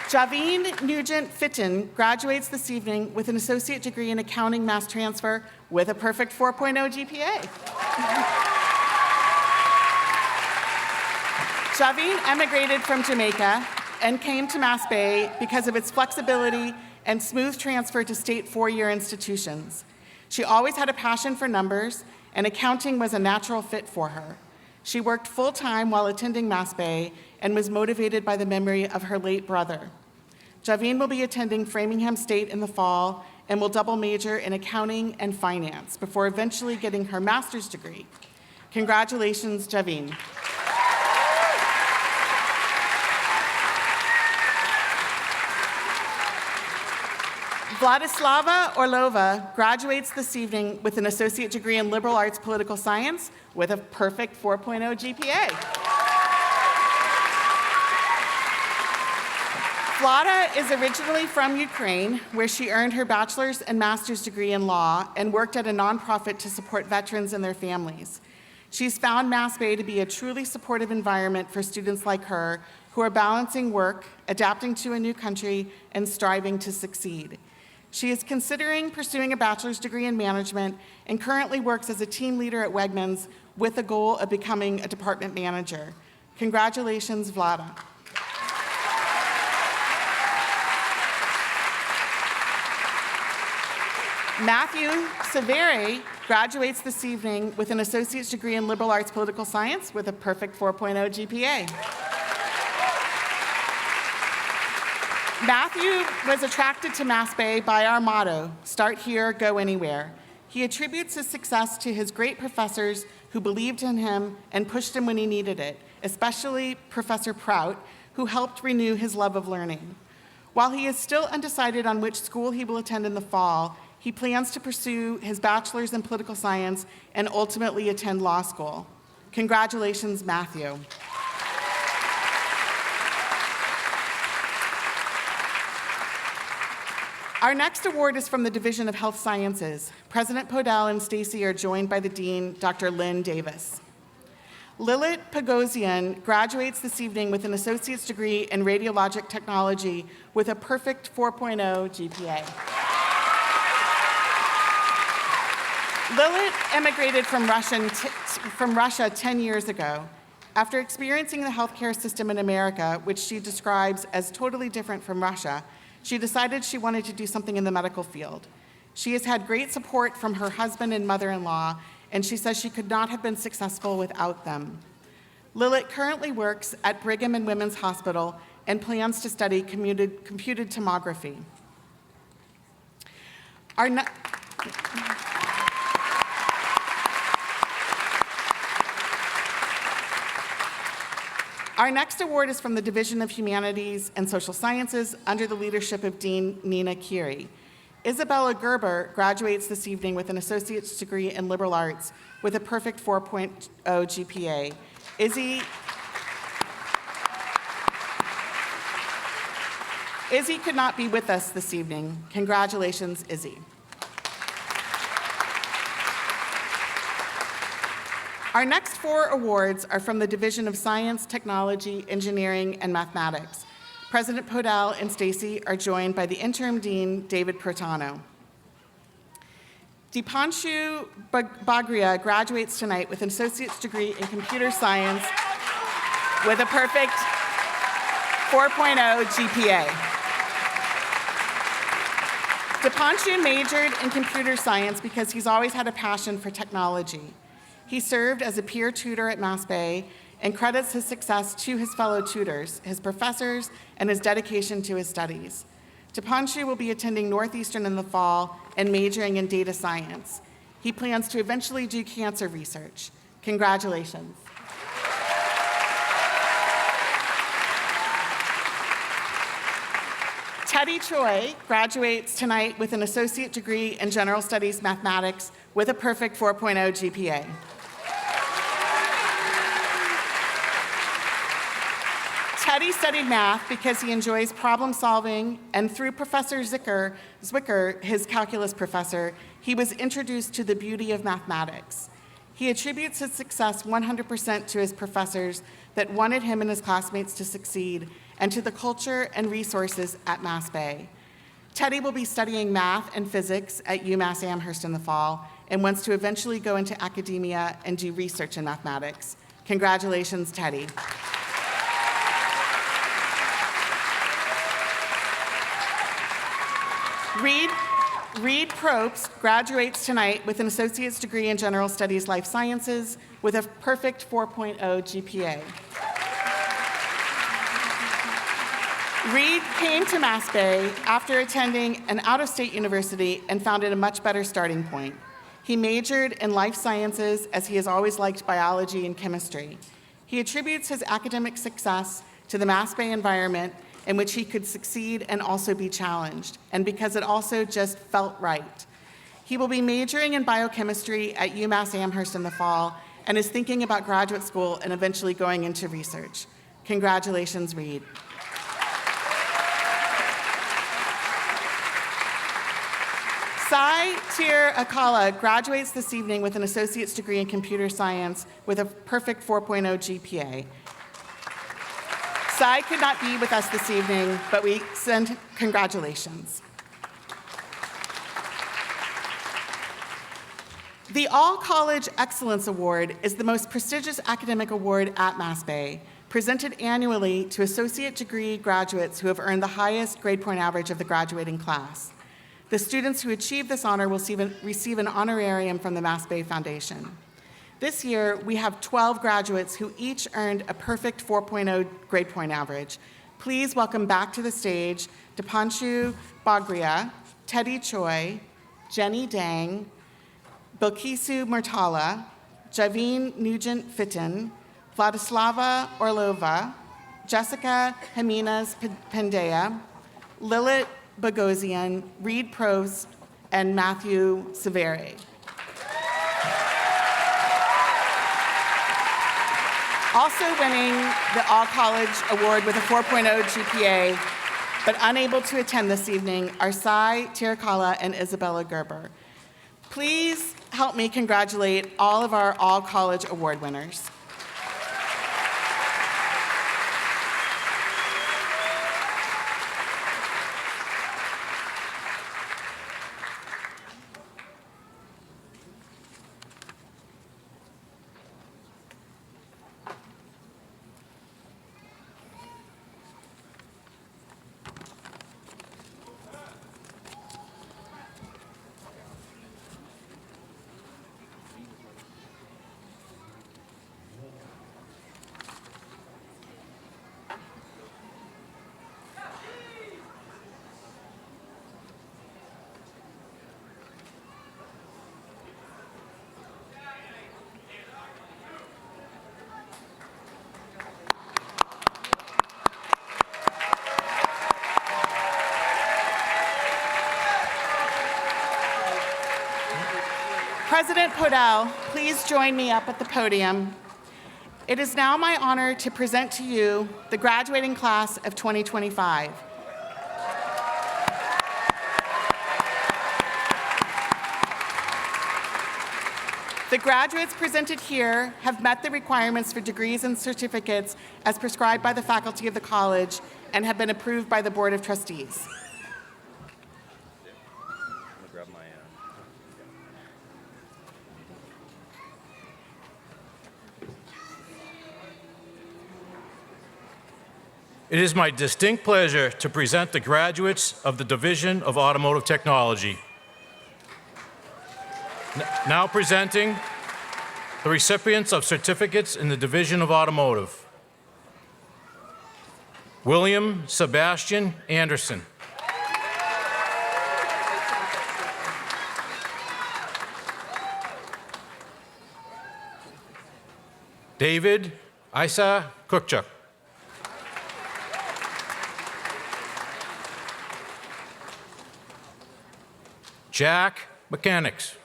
Javine Nugent-Fitton graduates this evening with an associate degree in accounting mass transfer with a perfect 4.0 GPA. Javine emigrated from Jamaica and came to Massbay because of its flexibility and smooth transfer to state 4-year institutions. She always had a passion for numbers, and accounting was a natural fit for her. She worked full-time while attending Massbay and was motivated by the memory of her late brother. Javine will be attending Framingham State in the fall and will double major in accounting and finance before eventually getting her master's degree. Congratulations, Javine. Vladislava Orlova graduates this evening with an associate degree in liberal arts political science with a perfect 4.0 GPA. Vlada is originally from Ukraine, where she earned her bachelor's and master's degree in law and worked at a nonprofit to support veterans and their families. She's found Massbay to be a truly supportive environment for students like her who are balancing work, adapting to a new country, and striving to succeed. She is considering pursuing a bachelor's degree in management and currently works as a team leader at Wegmans with the goal of becoming a department manager. Congratulations, Vlada. Matthew Severi graduates this evening with an associate's degree in liberal arts political science with a perfect 4.0 GPA. Matthew was attracted to Massbay by our motto, start here, go anywhere. He attributes his success to his great professors who believed in him and pushed him when he needed it, especially Professor Prout, who helped renew his love of learning. While he is still undecided on which school he will attend in the fall, he plans to pursue his bachelor's in political science and ultimately attend law school. Congratulations, Matthew. Our next award is from the Division of Health Sciences. President Podell and Stacy are joined by the Dean, Dr. Lynn Davis. Lilith Pagosian graduates this evening with an associate's degree in radiologic technology with a perfect 4.0 GPA. Lilith emigrated from Russia 10 years ago. After experiencing the healthcare system in America, which she describes as totally different from Russia, she decided she wanted to do something in the medical field. She has had great support from her husband and mother-in-law, and she says she could not have been successful without them. Lilith currently works at Brigham and Women's Hospital and plans to study computed tomography. Our next award is from the Division of Humanities and Social Sciences under the leadership of Dean Nina Curie. Isabella Gerber graduates this evening with an associate's degree in liberal arts with a perfect 4.0 GPA. Izzy could not be with us this evening. Congratulations, Izzy. Our next four awards are from the Division of Science, Technology, Engineering, and Mathematics. President Podell and Stacy are joined by the interim dean, David Pertano. Dipanshu Bagria graduates tonight with an associate's degree in computer science with a perfect 4.0 GPA. Dipanshu majored in computer science because he's always had a passion for technology. He served as a peer tutor at Massbay and credits his success to his fellow tutors, his professors, and his dedication to his studies. Dipanshu will be attending Northeastern in the fall and majoring in data science. He plans to eventually do cancer research. Congratulations. Teddy Choi graduates tonight with an associate degree in general studies mathematics with a perfect 4.0 GPA. Teddy studied math because he enjoys problem solving, and through Professor Zwicker, his calculus professor, he was introduced to the beauty of mathematics. He attributes his success 100% to his professors that wanted him and his classmates to succeed, and to the culture and resources at Massbay. Teddy will be studying math and physics at UMass Amherst in the fall, and wants to eventually go into academia and do research in mathematics. Congratulations, Teddy. Reed Probst graduates tonight with an associate's degree in general studies life sciences with a perfect 4.0 GPA. Reed came to Massbay after attending an out-of-state university and found it a much better starting point. He majored in life sciences as he has always liked biology and chemistry. He attributes his academic success to the Massbay environment in which he could succeed and also be challenged, and because it also just felt right. He will be majoring in biochemistry at UMass Amherst in the fall and is thinking about graduate school and eventually going into research. Congratulations, Reed. Sai Tir Akala graduates this evening with an associate's degree in computer science with a perfect 4.0 GPA. Sai could not be with us this evening, but we send congratulations. The All-College Excellence Award is the most prestigious academic award at Massbay, presented annually to associate degree graduates who have earned the highest grade point average of the graduating class. The students who achieve this honor will receive an honorarium from the Massbay Foundation. This year, we have 12 graduates who each earned a perfect 4.0 grade point average. Please welcome back to the stage Dipanshu Bagria, Teddy Choi, Jenny Dang, Bilkisu Murtala, Javine Nugent-Fitton, Vladislava Orlova, Jessica Jimenez Pendea, Lilith Bogosian, Reed Prost, and Matthew Severi. Also winning the All-College Award with a 4.0 GPA, but unable to attend this evening, are Sai Tirakala and Isabella Gerber. Please help me congratulate all of our All-College Award winners. President Podell, please join me up at the podium. It is now my honor to present to you the graduating class of 2025. The graduates presented here have met the requirements for degrees and certificates as prescribed by the faculty of the college and have been approved by the Board of Trustees. It is my distinct pleasure to present the graduates of the Division of Automotive Technology. Now presenting the recipients of certificates in the Division of Automotive. William Sebastian Anderson. David Isa Kukchuk. Jack Mechanics.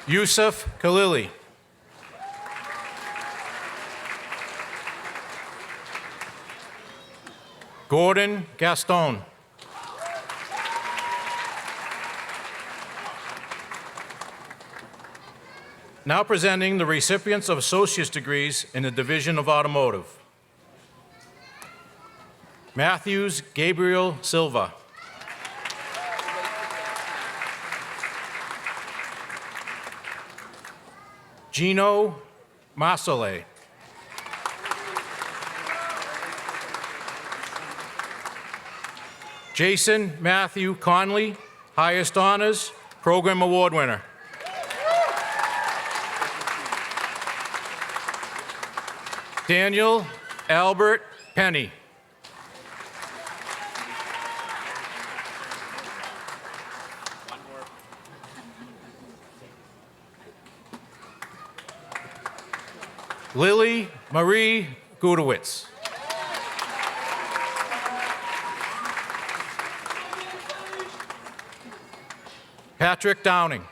Yusuf Khalili. Gordon Gaston. Now presenting the recipients of associate's degrees in the Division of Automotive. Matthews Gabriel Silva. Gino Masole. Jason Matthew Conley, highest honors, program award winner. Daniel Albert Penny. Lily Marie Gudowitz. Patrick Downing.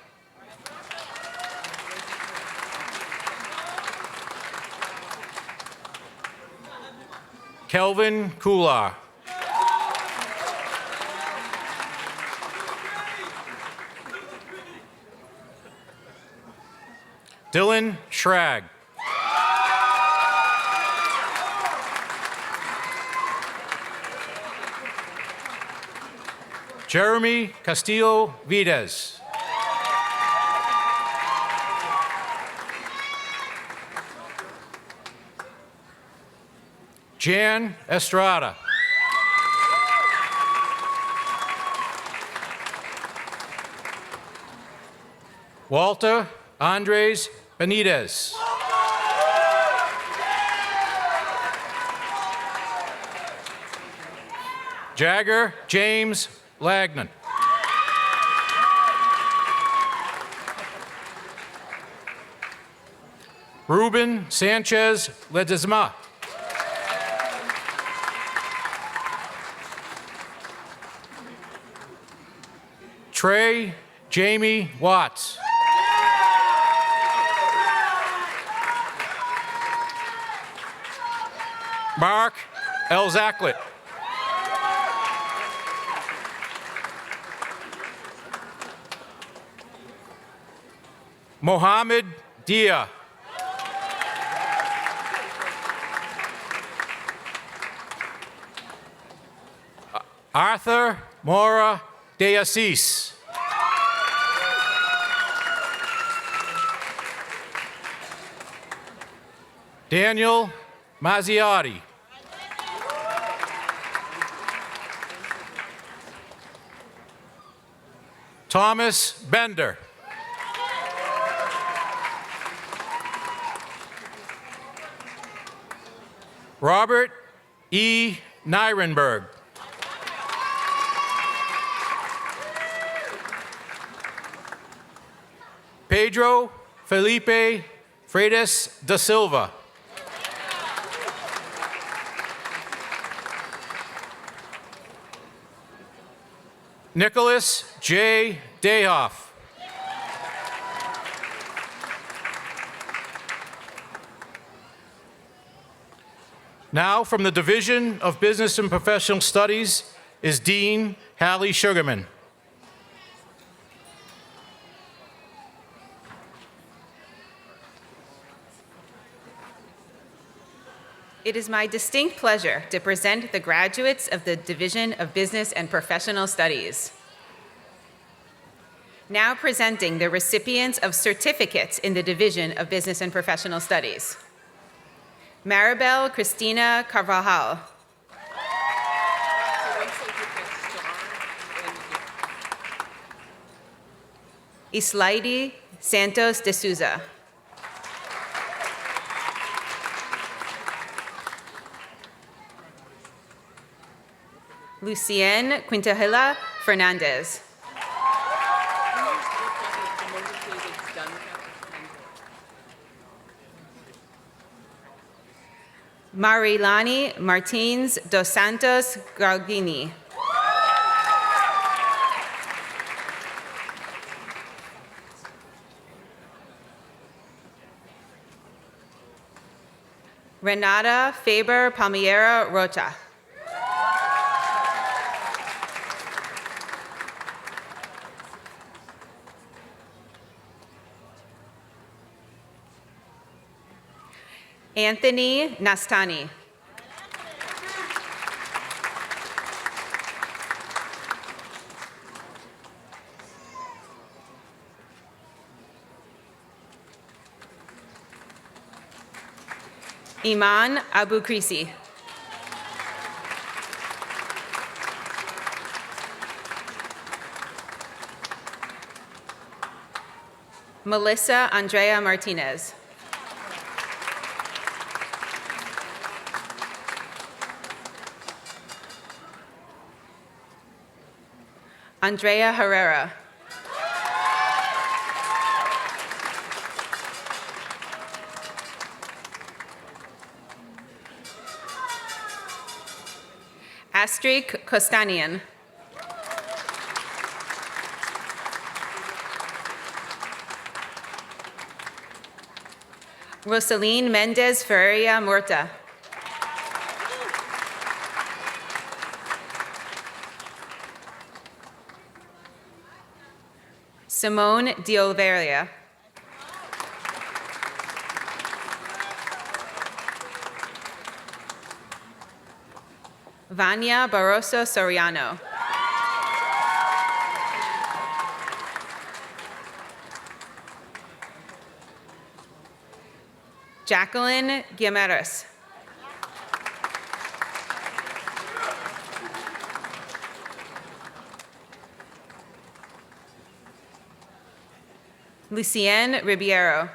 Kelvin Kula. Dylan Schrag. Jeremy Castillo Vides. Jan Estrada. Walter Andres Benitez. Jagger James Lagnan. Ruben Sanchez Ledesma. Trey Jamie Watts. Mark Elzacklett. Mohammed Dia. Arthur Mora de Assis. Daniel Mazziotti. Thomas Bender. Robert E. Nirenberg. Pedro Felipe Freitas da Silva. Nicholas J. Dayhoff. Now, from the Division of Business and Professional Studies is Dean Hallie Sugarman. It is my distinct pleasure to present the graduates of the Division of Business and Professional Studies. Now presenting the recipients of certificates in the Division of Business and Professional Studies. Maribel Cristina Carvajal. Islaidi Santos de Souza. Lucienne Quintahilla Fernandez. Marilani Martins dos Santos Gargini. Renata Faber Palmiera Rocha. Anthony Nastani. Iman Abu Krisi. Melissa Andrea Martinez. Andrea Herrera. Astrid Kostanian. Rosaline Mendez Ferreira Murta. Simone Dioveria. Vania Barroso Soriano. Jacqueline Guimares. Lucienne Ribeiro.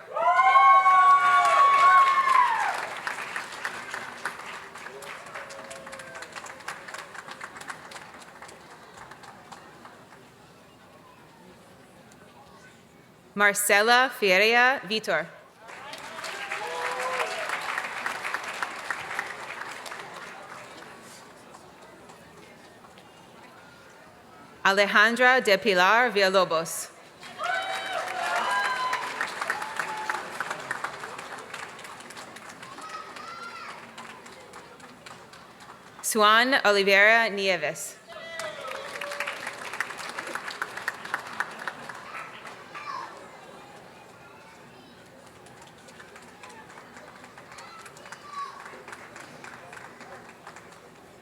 Marcela Ferreira Vitor. Alejandra de Pilar Villalobos. Swan Oliveira Nieves.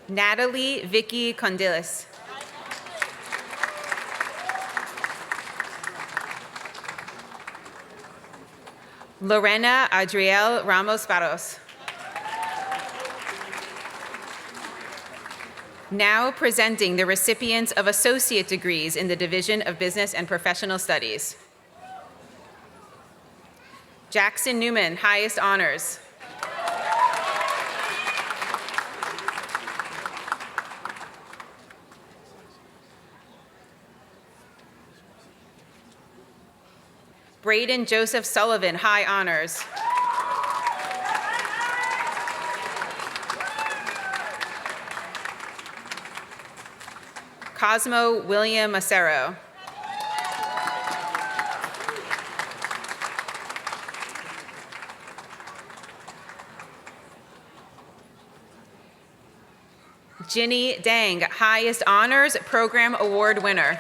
Natalie Vicky Condilis. Lorena Adriel Ramos Barros. Now presenting the recipients of associate degrees in the Division of Business and Professional Studies. Jackson Newman, highest honors. Braden Joseph Sullivan, high honors. Cosmo William Macero. Ginny Dang, highest honors, program award winner.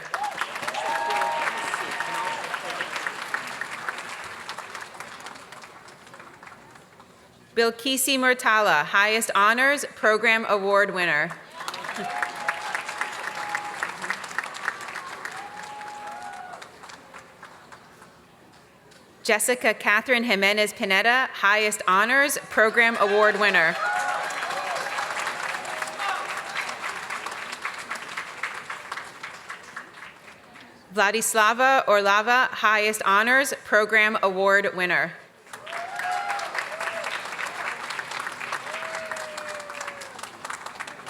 Bilkisi Murtala, highest honors, program award winner. Jessica Catherine Jimenez Pineda, highest honors, program award winner. Vladislava Orlava, highest honors, program award winner.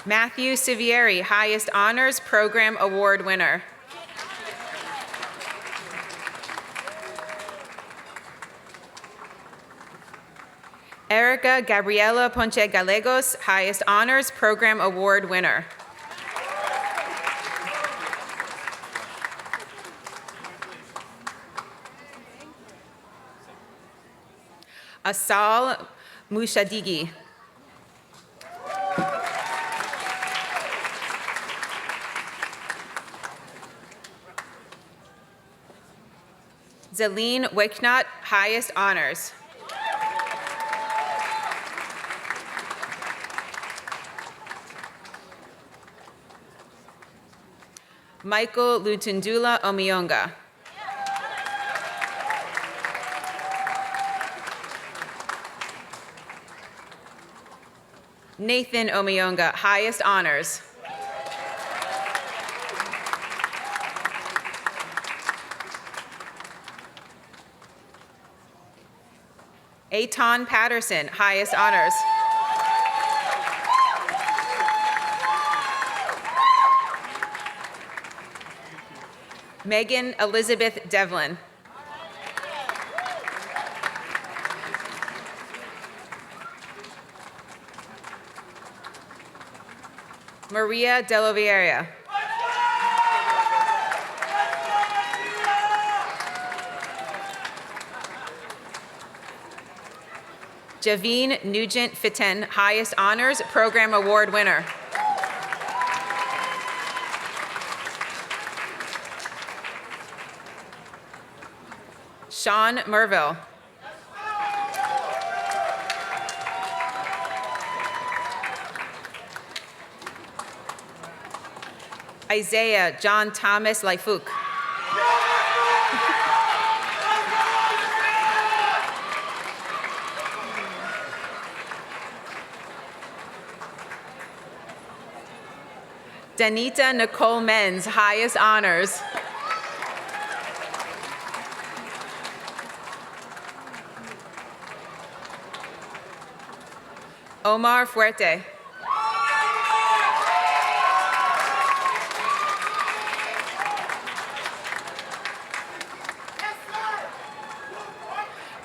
Matthew Sivieri, highest honors, program award winner. Erica Gabriela Ponce Gallegos, highest honors, program award winner. Asal Mushadigi. Zeline Wicknott, highest honors. Michael Lutundula Omionga. Nathan Omionga, highest honors. Aton Patterson, highest honors. Megan Elizabeth Devlin. Maria De La Vieira. Javine Nugent Fitten, highest honors, program award winner. Sean Merville. Isaiah John Thomas Laifouk. Danita Nicole Menz, highest honors. Omar Fuerte.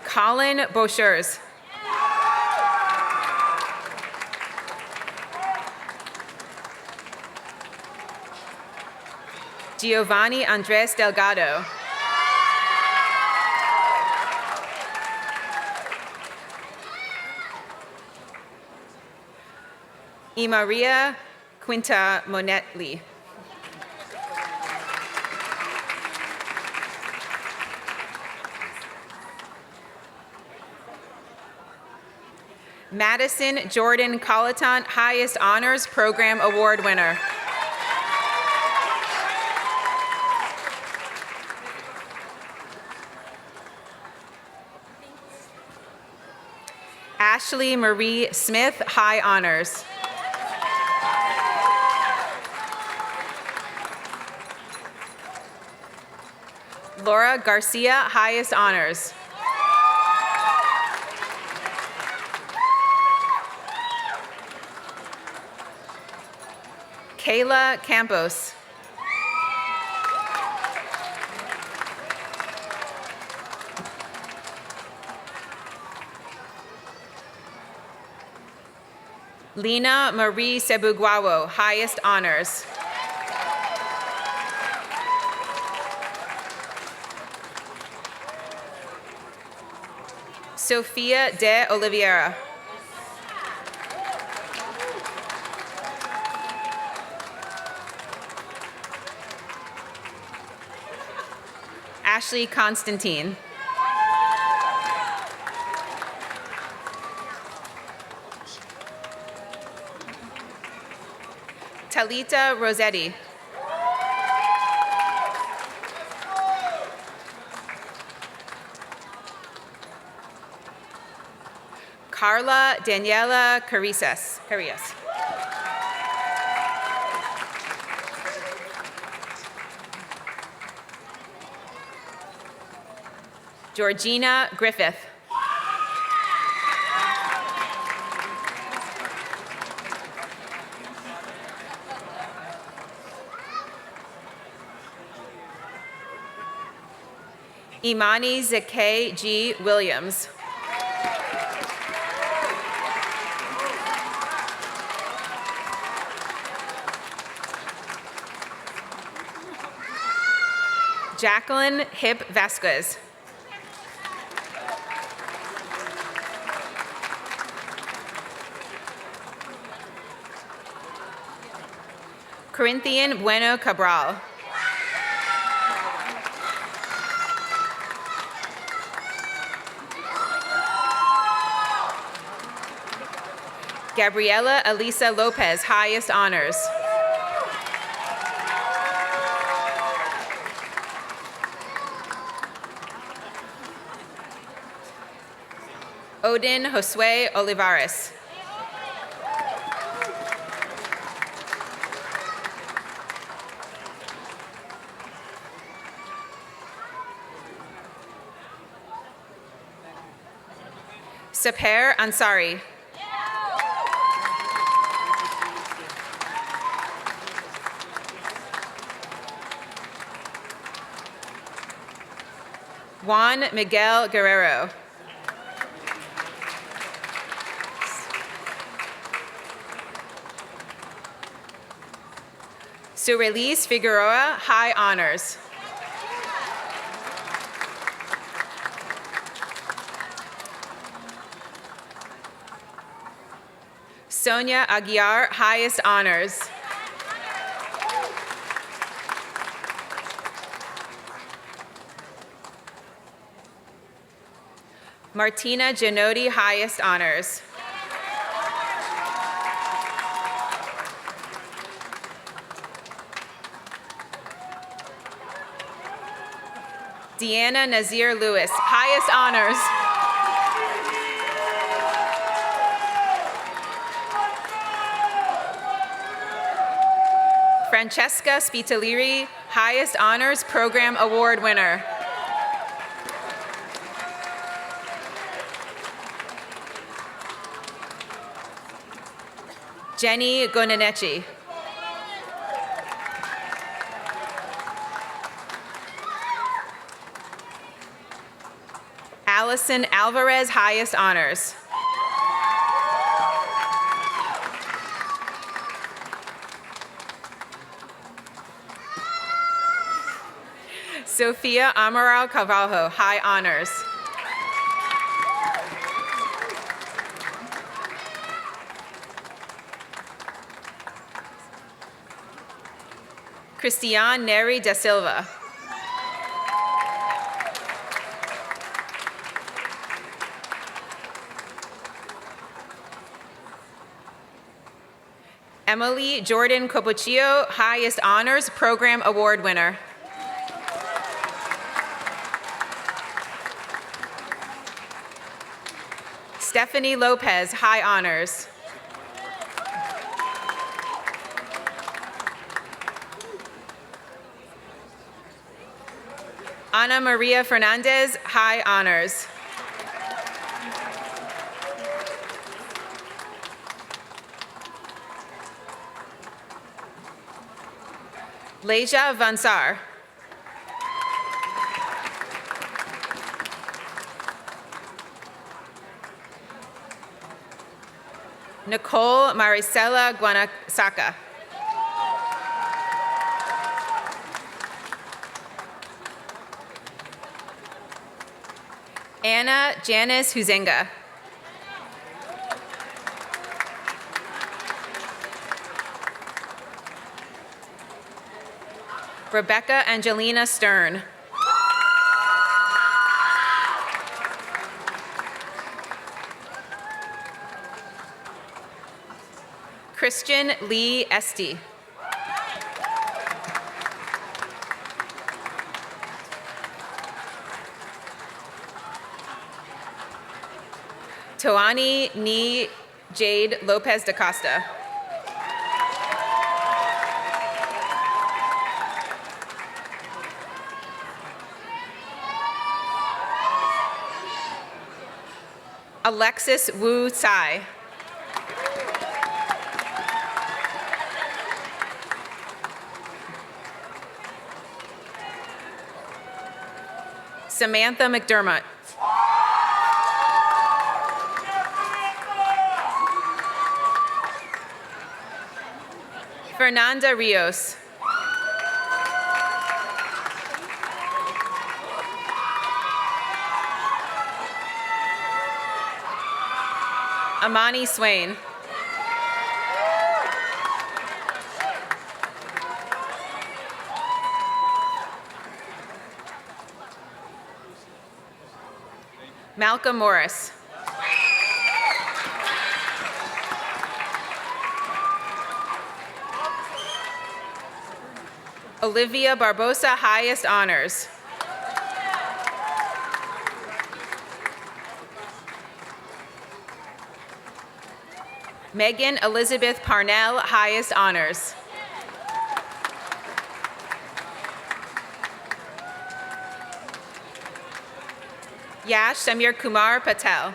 Colin Boschers. Giovanni Andres Delgado. Y Maria Quinta Monetli. Madison Jordan Colleton, highest honors program award winner. Ashley Marie Smith, high honors. Laura Garcia, highest honors. Kayla Campos. Lena Marie Sebuguawo, highest honors. Sofia de Oliveira. Ashley Constantine. Talita Rossetti. Carla Daniela Carillas. Georgina Griffith. Imani Zakay G. Williams. Jacqueline Hip Vasquez. Corinthian Bueno Cabral. Gabriela Elisa Lopez, highest honors. Odin Josue Olivares. Saper Ansari. Juan Miguel Guerrero. Surelis Figueroa, high honors. Sonia Aguiar, highest honors. Martina Genotti, highest honors. Deanna Nazir Lewis, highest honors. Francesca Spitaleri, highest honors program award winner. Jenny Gonanechi. Allison Alvarez, highest honors. Sofia Amaral Carvalho, high honors. Christian Neri da Silva. Emily Jordan Copuccio, highest honors program award winner. Stephanie Lopez, high honors. Ana Maria Fernandez, high honors. Leja Vansar. Nicole Maricela Guanasaca. Anna Janice Huzenga. Rebecca Angelina Stern. Christian Lee Esty. Toani Ni Jade Lopez da Costa. Alexis Wu Tsai. Samantha McDermott. Fernanda Rios. Amani Swain. Malcolm Morris. Olivia Barbosa, highest honors. Megan Elizabeth Parnell, highest honors. Yash Samir Kumar Patel.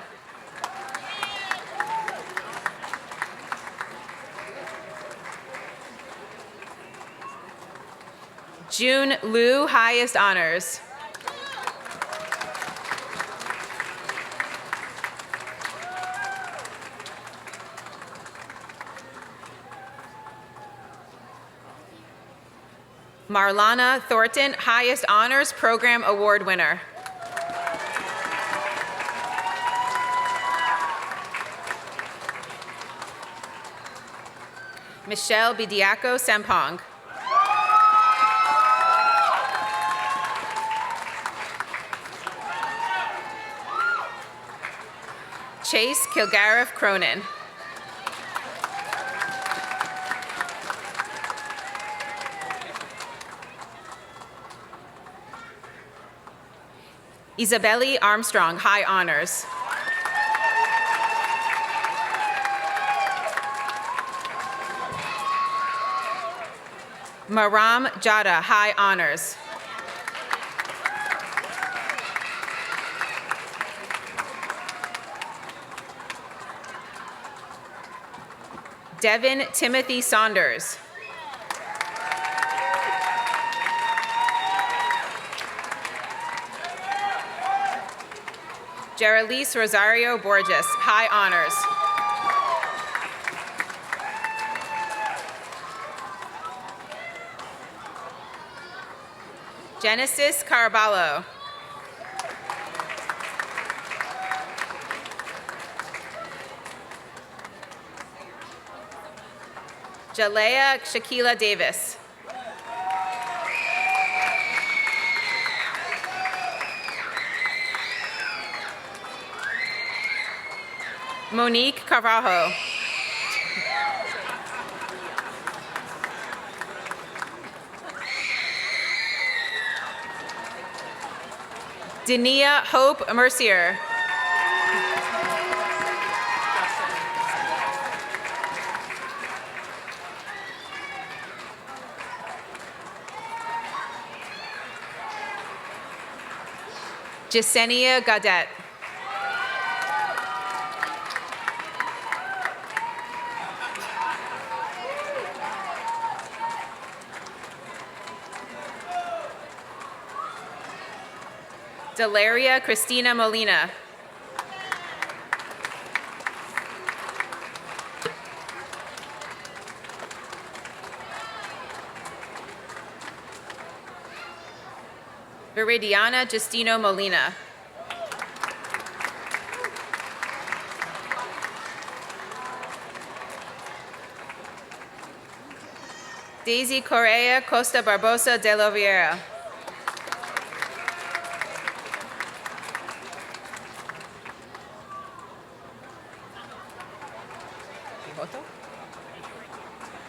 June Liu, highest honors. Marlana Thornton, highest honors program award winner. Michelle Bidiaco Sempong. Chase Kilgariff Cronin. Isabelle Armstrong, high honors. Maram Jada, high honors. Devin Timothy Saunders. Geralise Rosario Borges, high honors. Genesis Caraballo. Jalea Shaquila Davis. Monique Carvajo. Denia Hope Mercier. Jasenia Gadet. Delaria Christina Molina. Viridiana Justino Molina. Daisy Correa Costa Barbosa de la Vieira.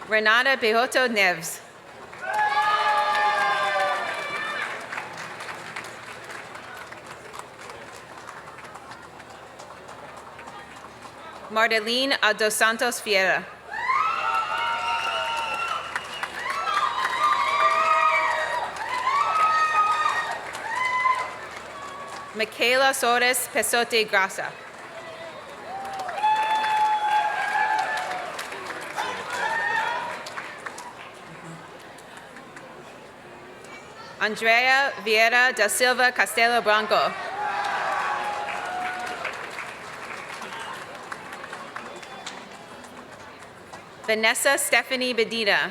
Renata Bejoto Neves. Mardeline dos Santos Fiera. Michaela Soares Pesote Grasa. Andrea Vieira da Silva Castelo Branco. Vanessa Stephanie Bedina.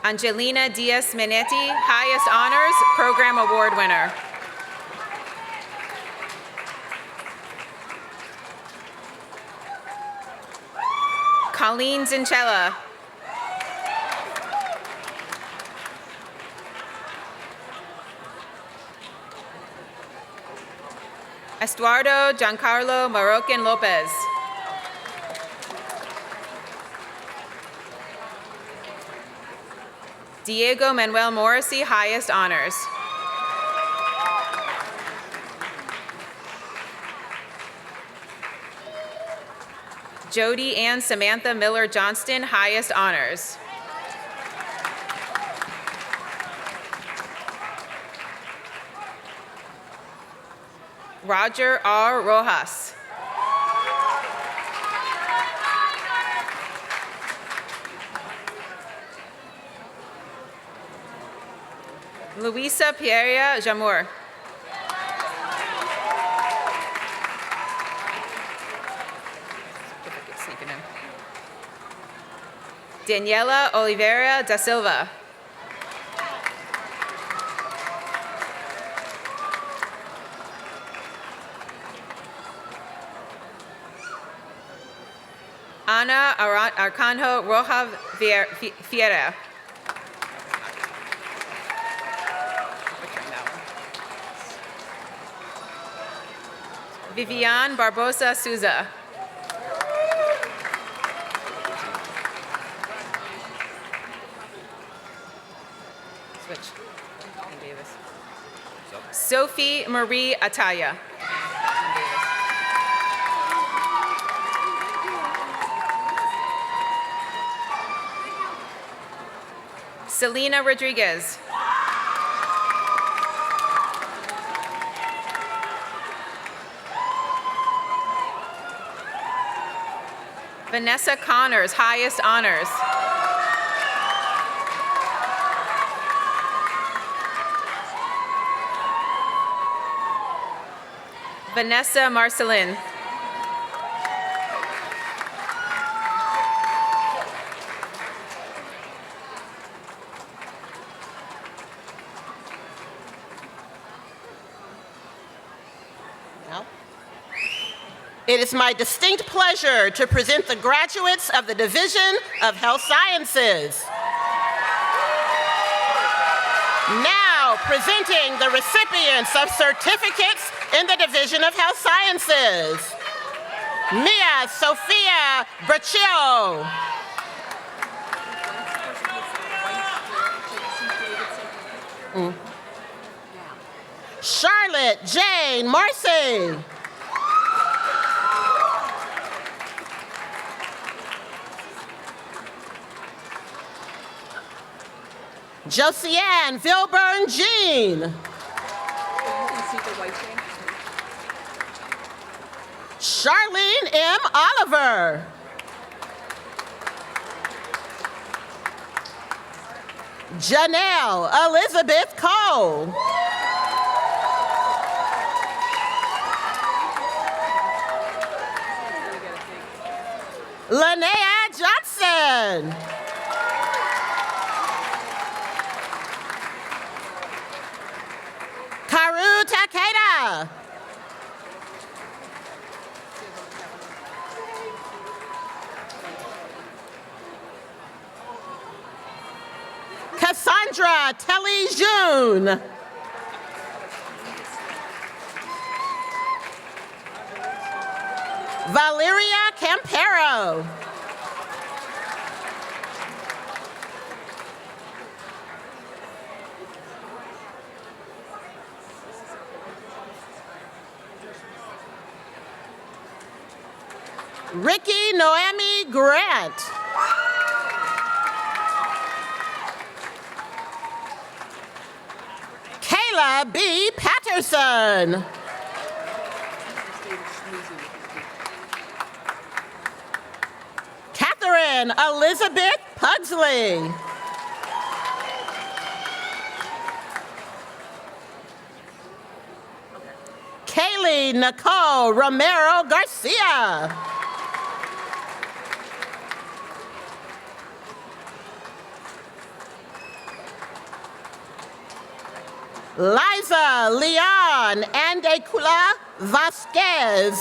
Angelina Diaz Minetti, highest honors, program award winner. Colleen Zinchella. Estuardo Giancarlo Marroquin Lopez. Diego Manuel Morrissey, highest honors. Jody Ann Samantha Miller Johnston, highest honors. Roger R. Rojas. Luisa Pierre Jamour. Daniela Oliveira da Silva. Ana Arcanjo Roja Fiera. Vivian Barbosa Souza. Sophie Marie Ataya. Selena Rodriguez. Vanessa Connors, highest honors. Vanessa Marcelin. It is my distinct pleasure to present the graduates of the Division of Health Sciences. Now presenting the recipients of certificates in the Division of Health Sciences. Mia Sophia Braccio. Charlotte Jane Marcy. Josiane Vilburn Jean. Charlene M. Oliver. Janelle Elizabeth Cole. Linnea Johnson. Karu Takeda. Cassandra Telly June. Valeria Campero. Ricky Noemi Grant. Kayla B. Patterson. Catherine Elizabeth Pugsley. Kaylee Nicole Romero Garcia. Liza Leon Andecula Vasquez.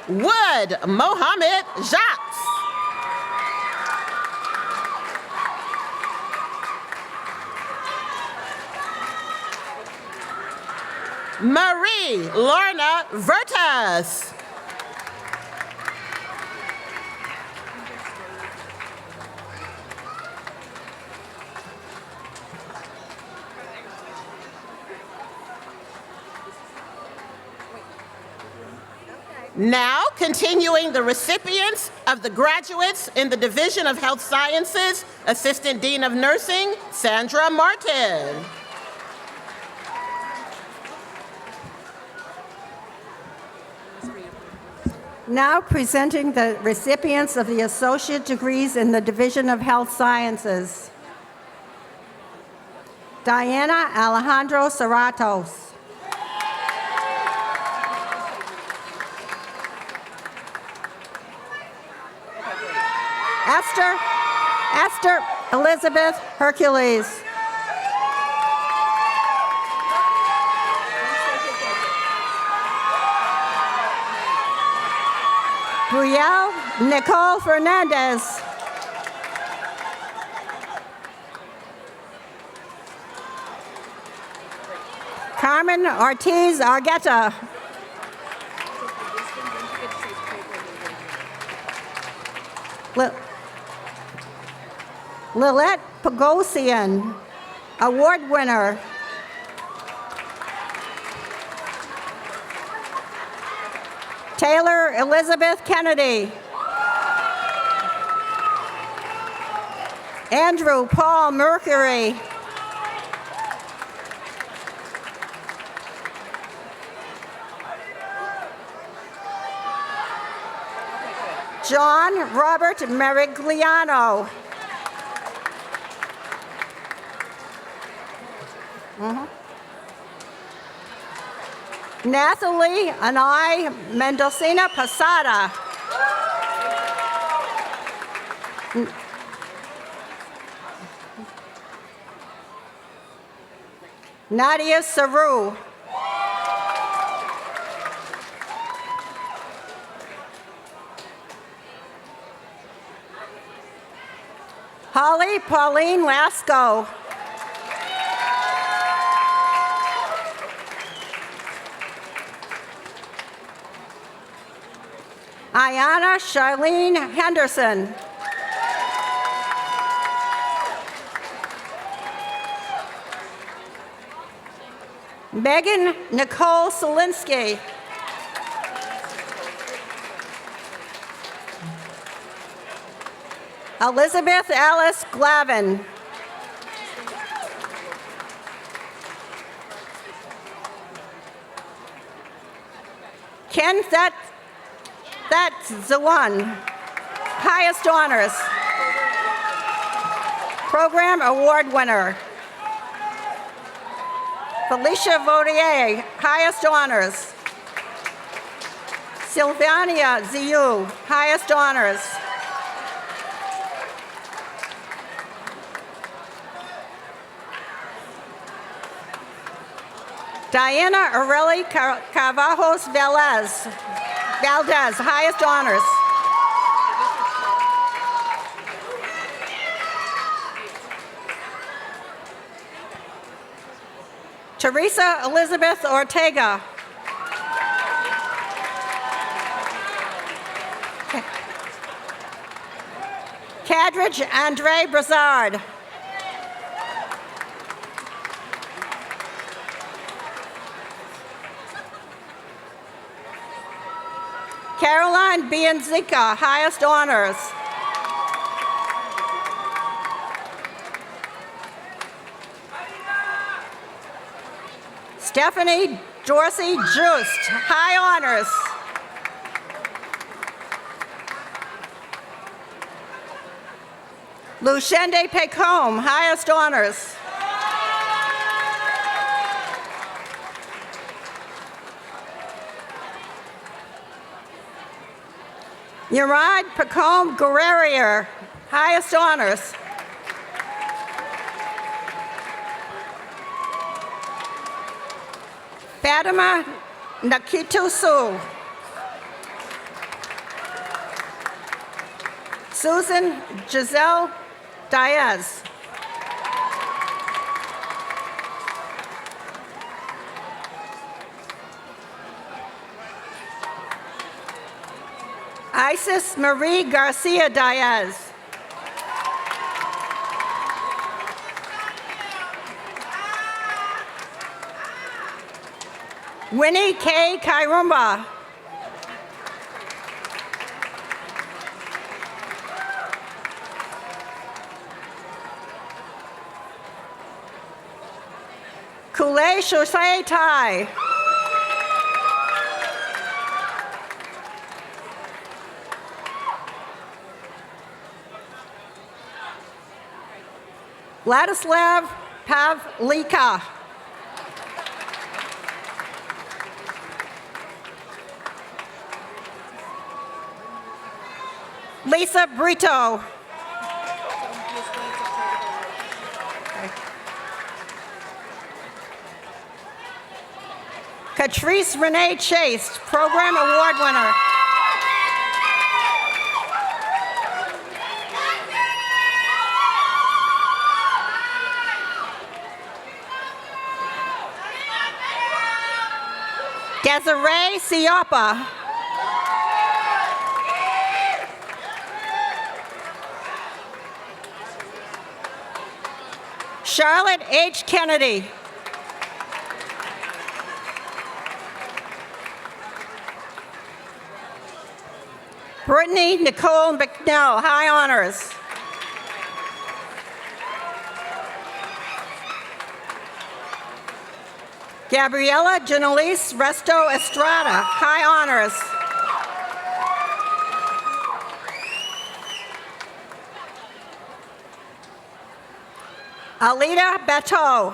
Wood Mohammed Jacques. Marie Lorna Vertas. Now, continuing the recipients of the graduates in the Division of Health Sciences, Assistant Dean of Nursing, Sandra Martin. Now presenting the recipients of the associate degrees in the Division of Health Sciences. Diana Alejandro Serratos. Esther Elizabeth Hercules. Brielle Nicole Fernandez. Carmen Ortiz Argueta. Lilette Pagosian, award winner. Taylor Elizabeth Kennedy. Andrew Paul Mercury. John Robert Merigliano. Nathalie Anai Mendocina Posada. Nadia Saru. Holly Pauline Lasco. Ayana Charlene Henderson. Megan Nicole Solinsky. Elizabeth Alice Glavin. Ken That's the one. Highest honors. Program award winner. Felicia Vautier, highest honors. Sylvania Ziu, highest honors. Diana Aurelie Carvajos Valdez, highest honors. Teresa Elizabeth Ortega. Cadridge Andre Brazard. Caroline Bianzica, highest honors. Stephanie Dorsey Just, high honors. Luciende Pecombe, highest honors. Yurad Pecombe Guerrerier, highest honors. Fatima Nakitu Su. Susan Giselle Diaz. Isis Marie Garcia Diaz. Winnie K. Kairumba. Kule Shosei Tai. Vladislav Pavlika. Lisa Brito. Catrice Renee Chase, Program Award winner. Desiree Siapa. Charlotte H. Kennedy. Brittany Nicole McNell, high honors. Gabriela Janelise Resto Estrada, high honors. Alida Bateau.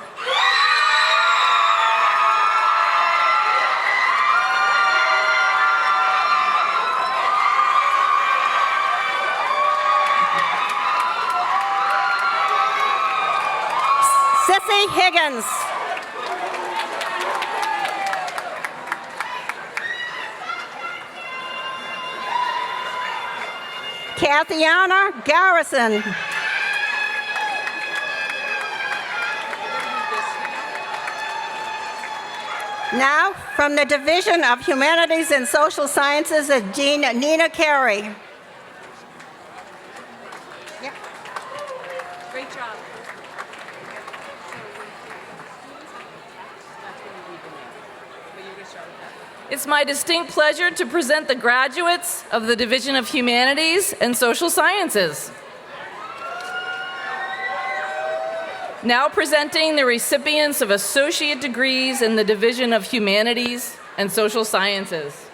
Sissy Higgins. Kathiana Garrison. Now, from the Division of Humanities and Social Sciences, Dean Nina Carey. Great job. It's my distinct pleasure to present the graduates of the Division of Humanities and Social Sciences. Now presenting the recipients of associate degrees in the Division of Humanities and Social Sciences.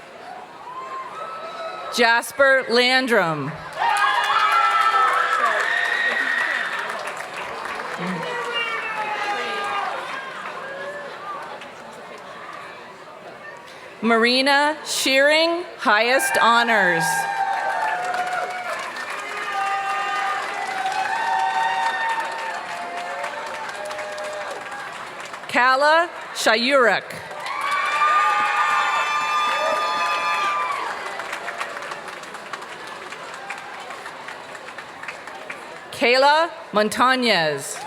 Jasper Landrum. Marina Shearing, highest honors. Kala Shayurek. Kayla Montañez.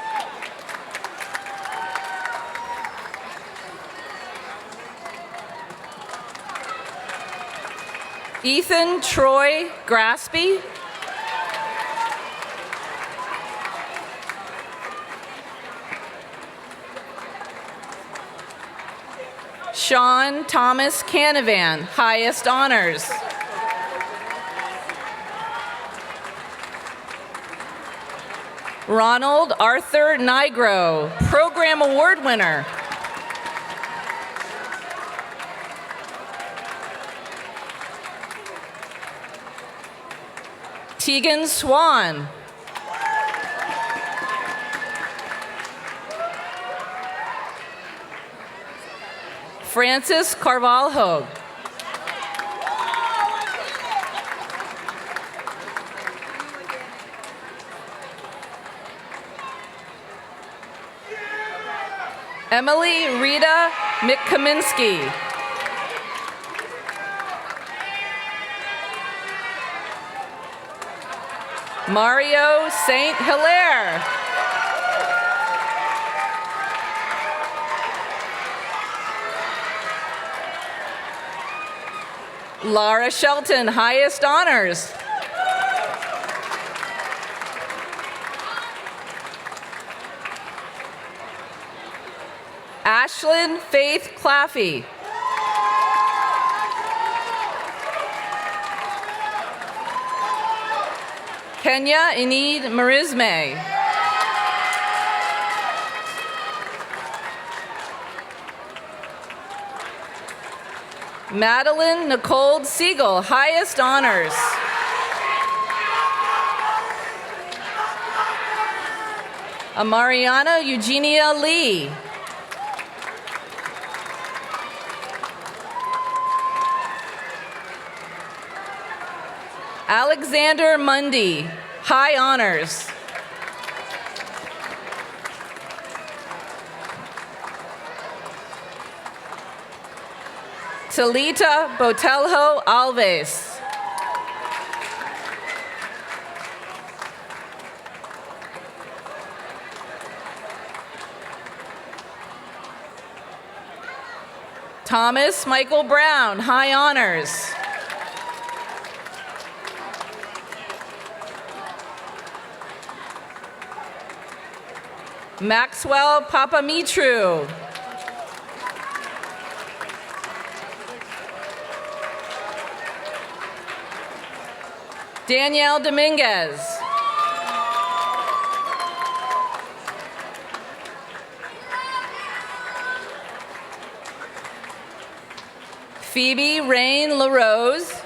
Ethan Troy Graspy. Sean Thomas Canavan, highest honors. Ronald Arthur Nigro, Program Award winner. Tegan Swan. Francis Carvalho. Emily Rita Mick-Kaminsky. Mario Saint Hilaire. Laura Shelton, highest honors. Ashlyn Faith Claffey. Kenya Enid Marisme. Madeline Nicole Siegel, highest honors. Amariana Eugenia Lee. Alexander Mundy, high honors. Talita Botelho Alves. Thomas Michael Brown, high honors. Maxwell Papamitru. Danielle Dominguez. Phoebe Rain LaRose.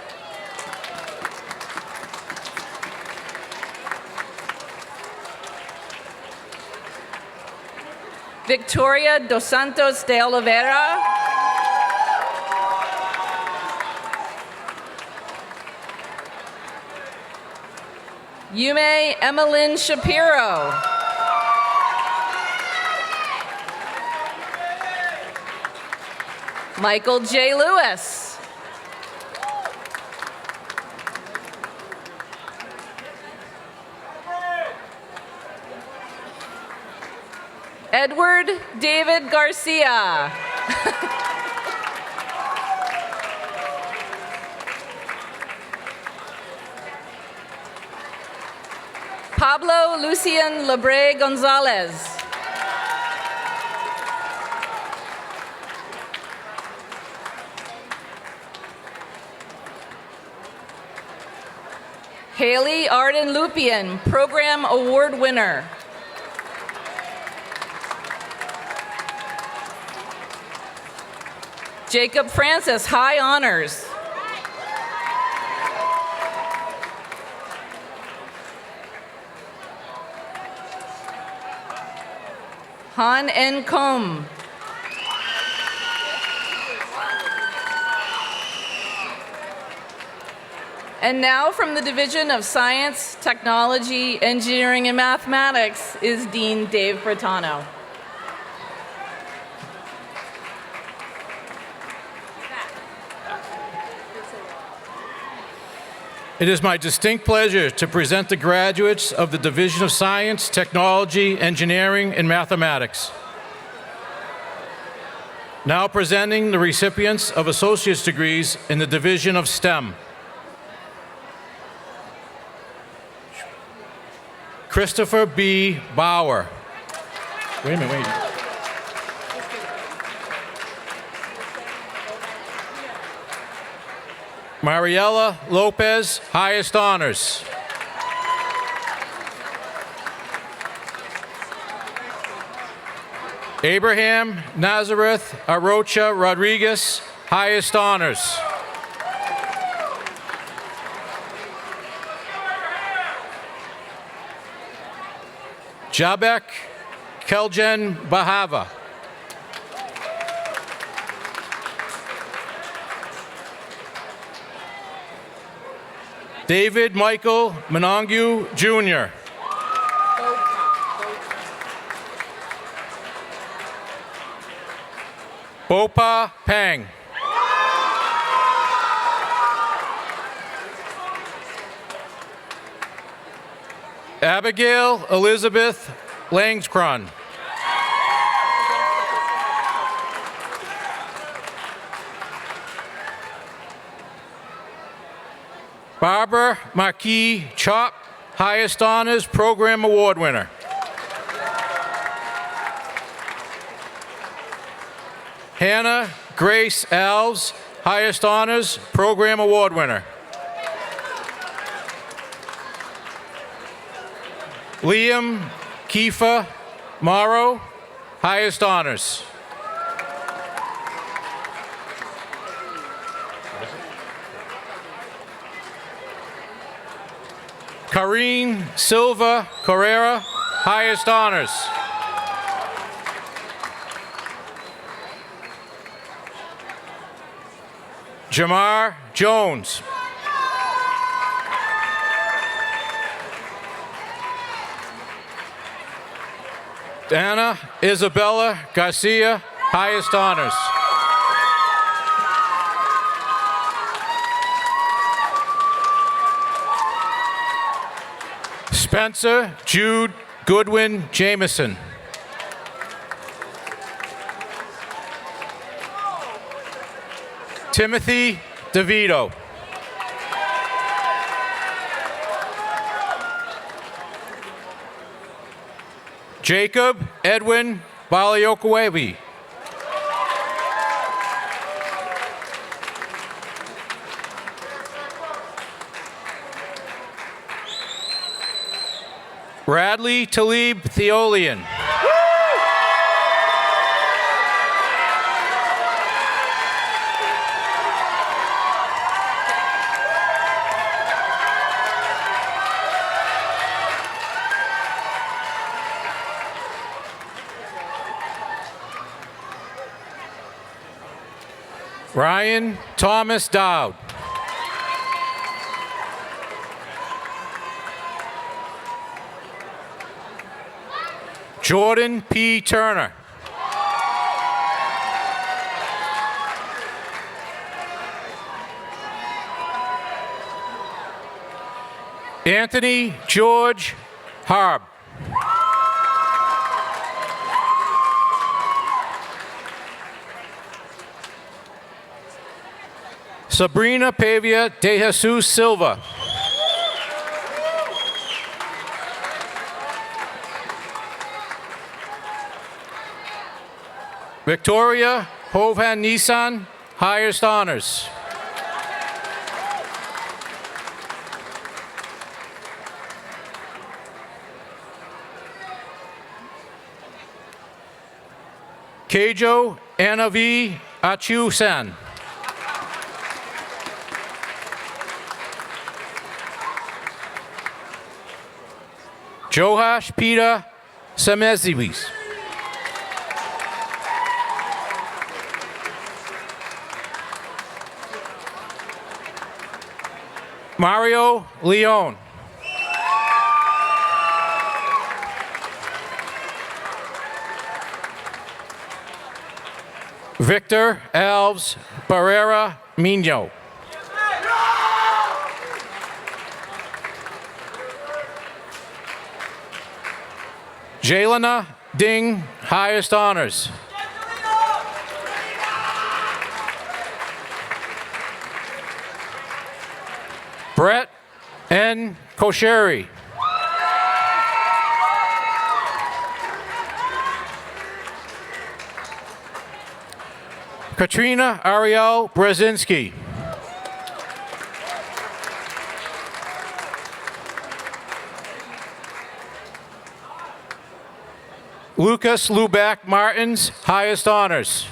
Victoria Dos Santos de Oliveira. Yume Emmeline Shapiro. Michael J. Lewis. Edward David Garcia. Pablo Lucian Lebre Gonzalez. Haley Arden Lupian, Program Award winner. Jacob Francis, High Honors. Han N. Kom. And now from the Division of Science, Technology, Engineering, and Mathematics is Dean Dave Bretano. It is my distinct pleasure to present the graduates of the Division of Science, Technology, Engineering, and Mathematics. Now presenting the recipients of associate's degrees in the Division of STEM. Christopher B. Bauer. Wait a minute, wait. Mariela Lopez, highest honors. Abraham Nazareth Arocha Rodriguez, highest honors. Jabek Keljen Bahava. David Michael Menongu, Jr. Bopa Pang. Abigail Elizabeth Langscron. Barbara Marquis Chop, highest honors, Program Award winner. Hannah Grace Alves, highest honors, Program Award winner. Liam Kiefer Morrow, highest honors. Karine Silva Carrera, highest honors. Jamar Jones. Anna Isabella Garcia, highest honors. Spencer Jude Goodwin Jameson. Timothy DeVito. Jacob Edwin Baliokawebi. Radley Talib Theolian. Ryan Thomas Dowd. Jordan P. Turner. Anthony George Harb. Sabrina Pavia de Jesus Silva. Victoria Hovhan Nissan, highest honors. Keijo Anavi Achu-san. Johash Peter Sameziwis. Mario Leone. Victor Alves Barrera Mino. Jaylana Ding, highest honors. Brett N. Kosheri. Katrina Ariel Brzezinski. Lucas Luback Martins, highest honors.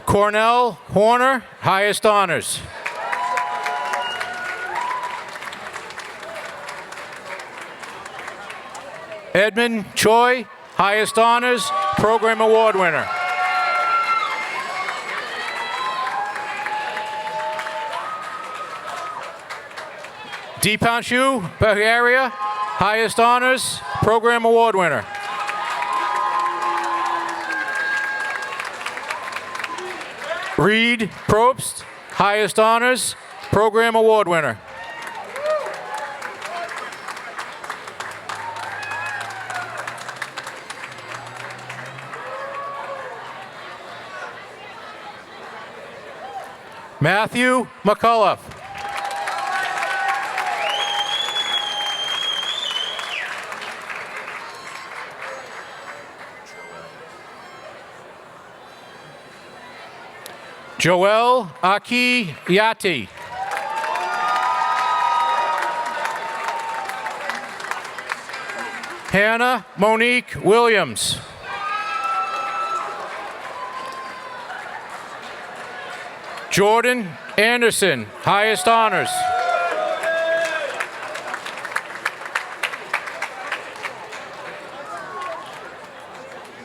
Cornell Horner, highest honors. Edmund Choi, highest honors, program award winner. Deepanshu Baharia, highest honors, program award winner. Reed Probst, highest honors, program award winner. Matthew McCullough. Joel Aki Yati. Hannah Monique Williams. Jordan Anderson, highest honors.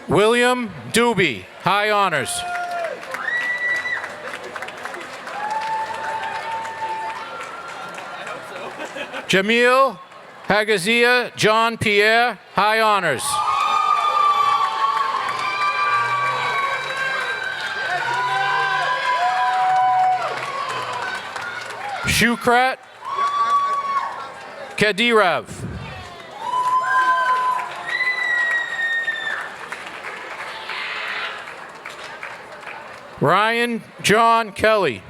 William Doobie, high honors. Jamil Hagazia John Pierre, high honors. Shukrat Kadirav. Ryan John Kelly.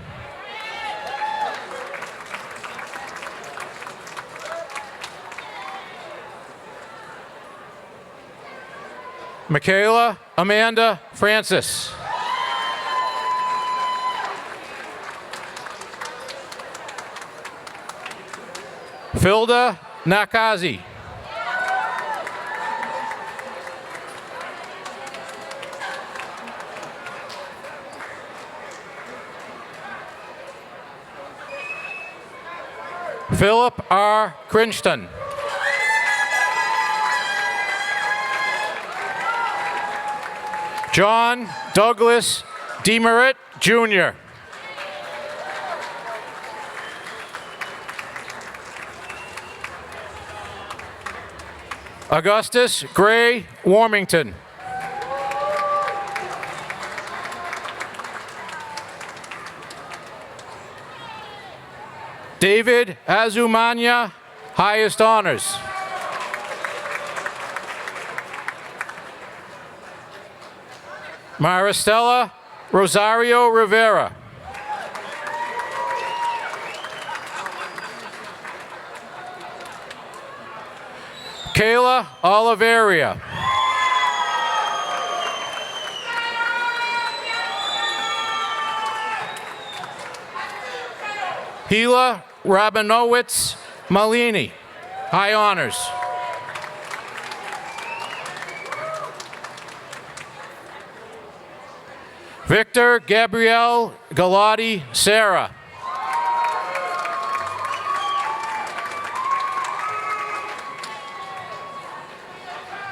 Michaela Amanda Francis. Filda Nakazi. Philip R. Crinston. John Douglas Demerit, Jr. Augustus Gray Warmington. David Azumanya, highest honors. Maristela Rosario Rivera. Kayla Oliveria. Hila Rabinowitz Malini, high honors. Victor Gabrielle Galati Sarah.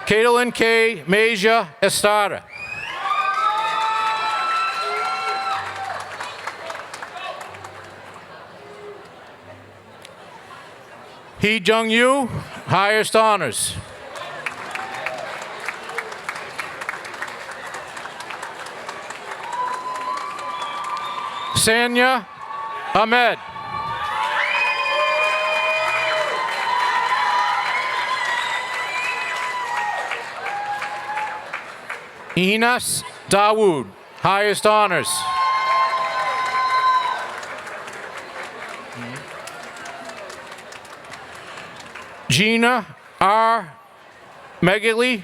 Caitlin K. Meja Estrada. Hee Jung Yu, highest honors. Sanya Ahmed. Enos Dawood, highest honors. Gina R. Megali,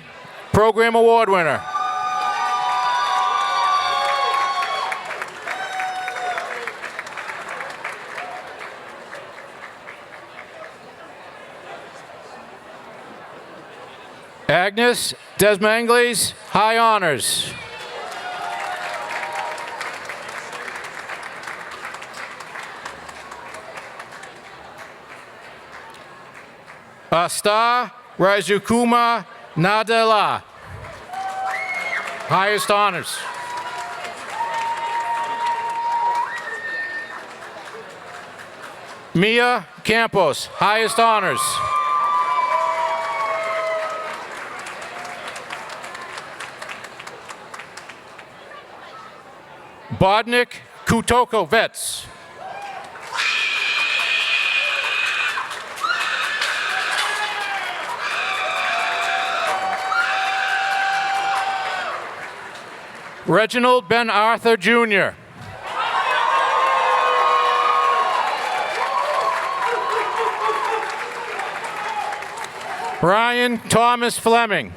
Program Award winner. Agnes Desmangles, high honors. Asta Rajukuma Nadella, highest honors. Mia Campos, highest honors. Bodnik Kutokovets. Reginald Ben Arthur, Jr. Ryan Thomas Fleming.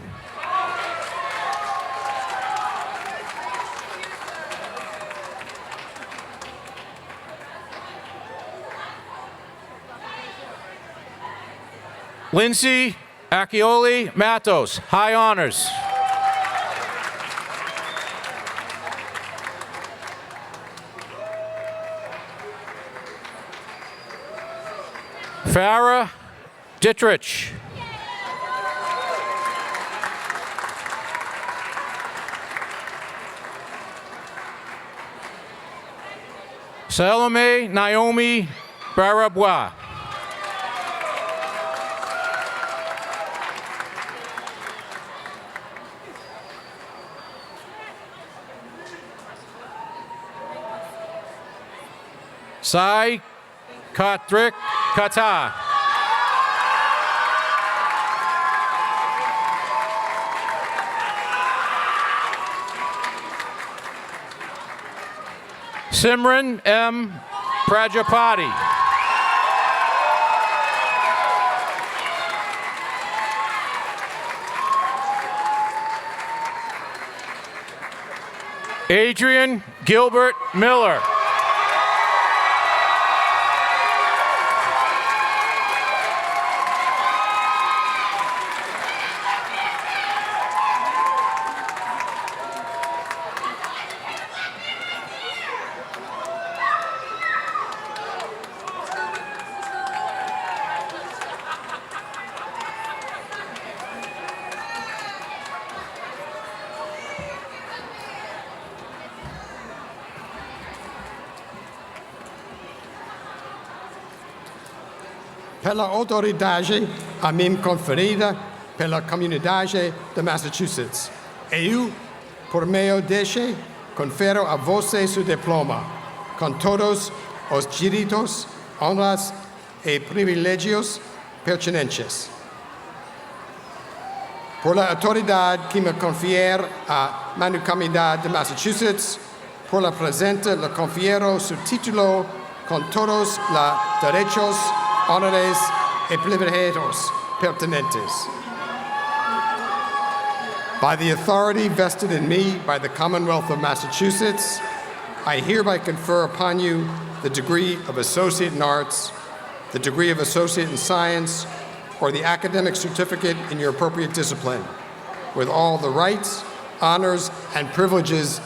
Lindsay Accioli Matos, high honors. Farah Dittrich. Salome Naomi Barabois. Sai Katrik Kata. Simran M. Prajapati. Adrian Gilbert Miller. Pela autoridade a mim conferida pela comunidade de Massachusetts. Eu, por meio deste, confero a vocês o diploma, com todos os direitos, honras e privilégios pertinentes. Por la autoridade que me confiere a Mancomunidade de Massachusetts, por la presente le confiero su título con todos los derechos, honores y privilegios pertinentes. By the authority vested in me by the Commonwealth of Massachusetts, I hereby confer upon you the degree of Associate in Arts, the degree of Associate in Science, or the academic certificate in your appropriate discipline, with all the rights, honors, and privileges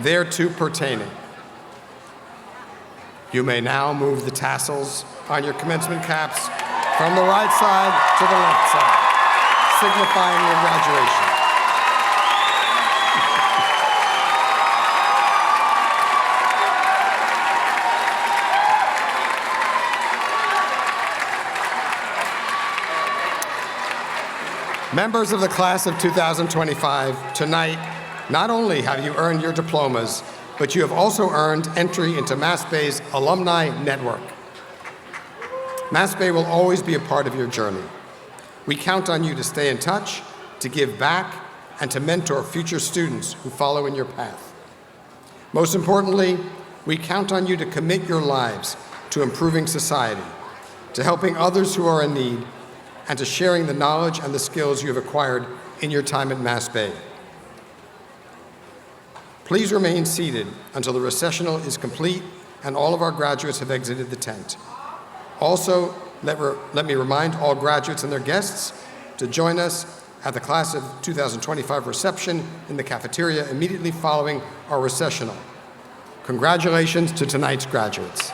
thereto pertaining. You may now move the tassels on your commencement caps from the right side to the left side, signifying your graduation. Members of the class of 2025, tonight, not only have you earned your diplomas, but you have also earned entry into Massbay's alumni network. Massbay will always be a part of your journey. We count on you to stay in touch, to give back, and to mentor future students who follow in your path. Most importantly, we count on you to commit your lives to improving society, to helping others who are in need, and to sharing the knowledge and the skills you have acquired in your time at Massbay. Please remain seated until the recessional is complete and all of our graduates have exited the tent. Also, let me remind all graduates and their guests to join us at the class of 2025 reception in the cafeteria immediately following our recessional. Congratulations to tonight's graduates.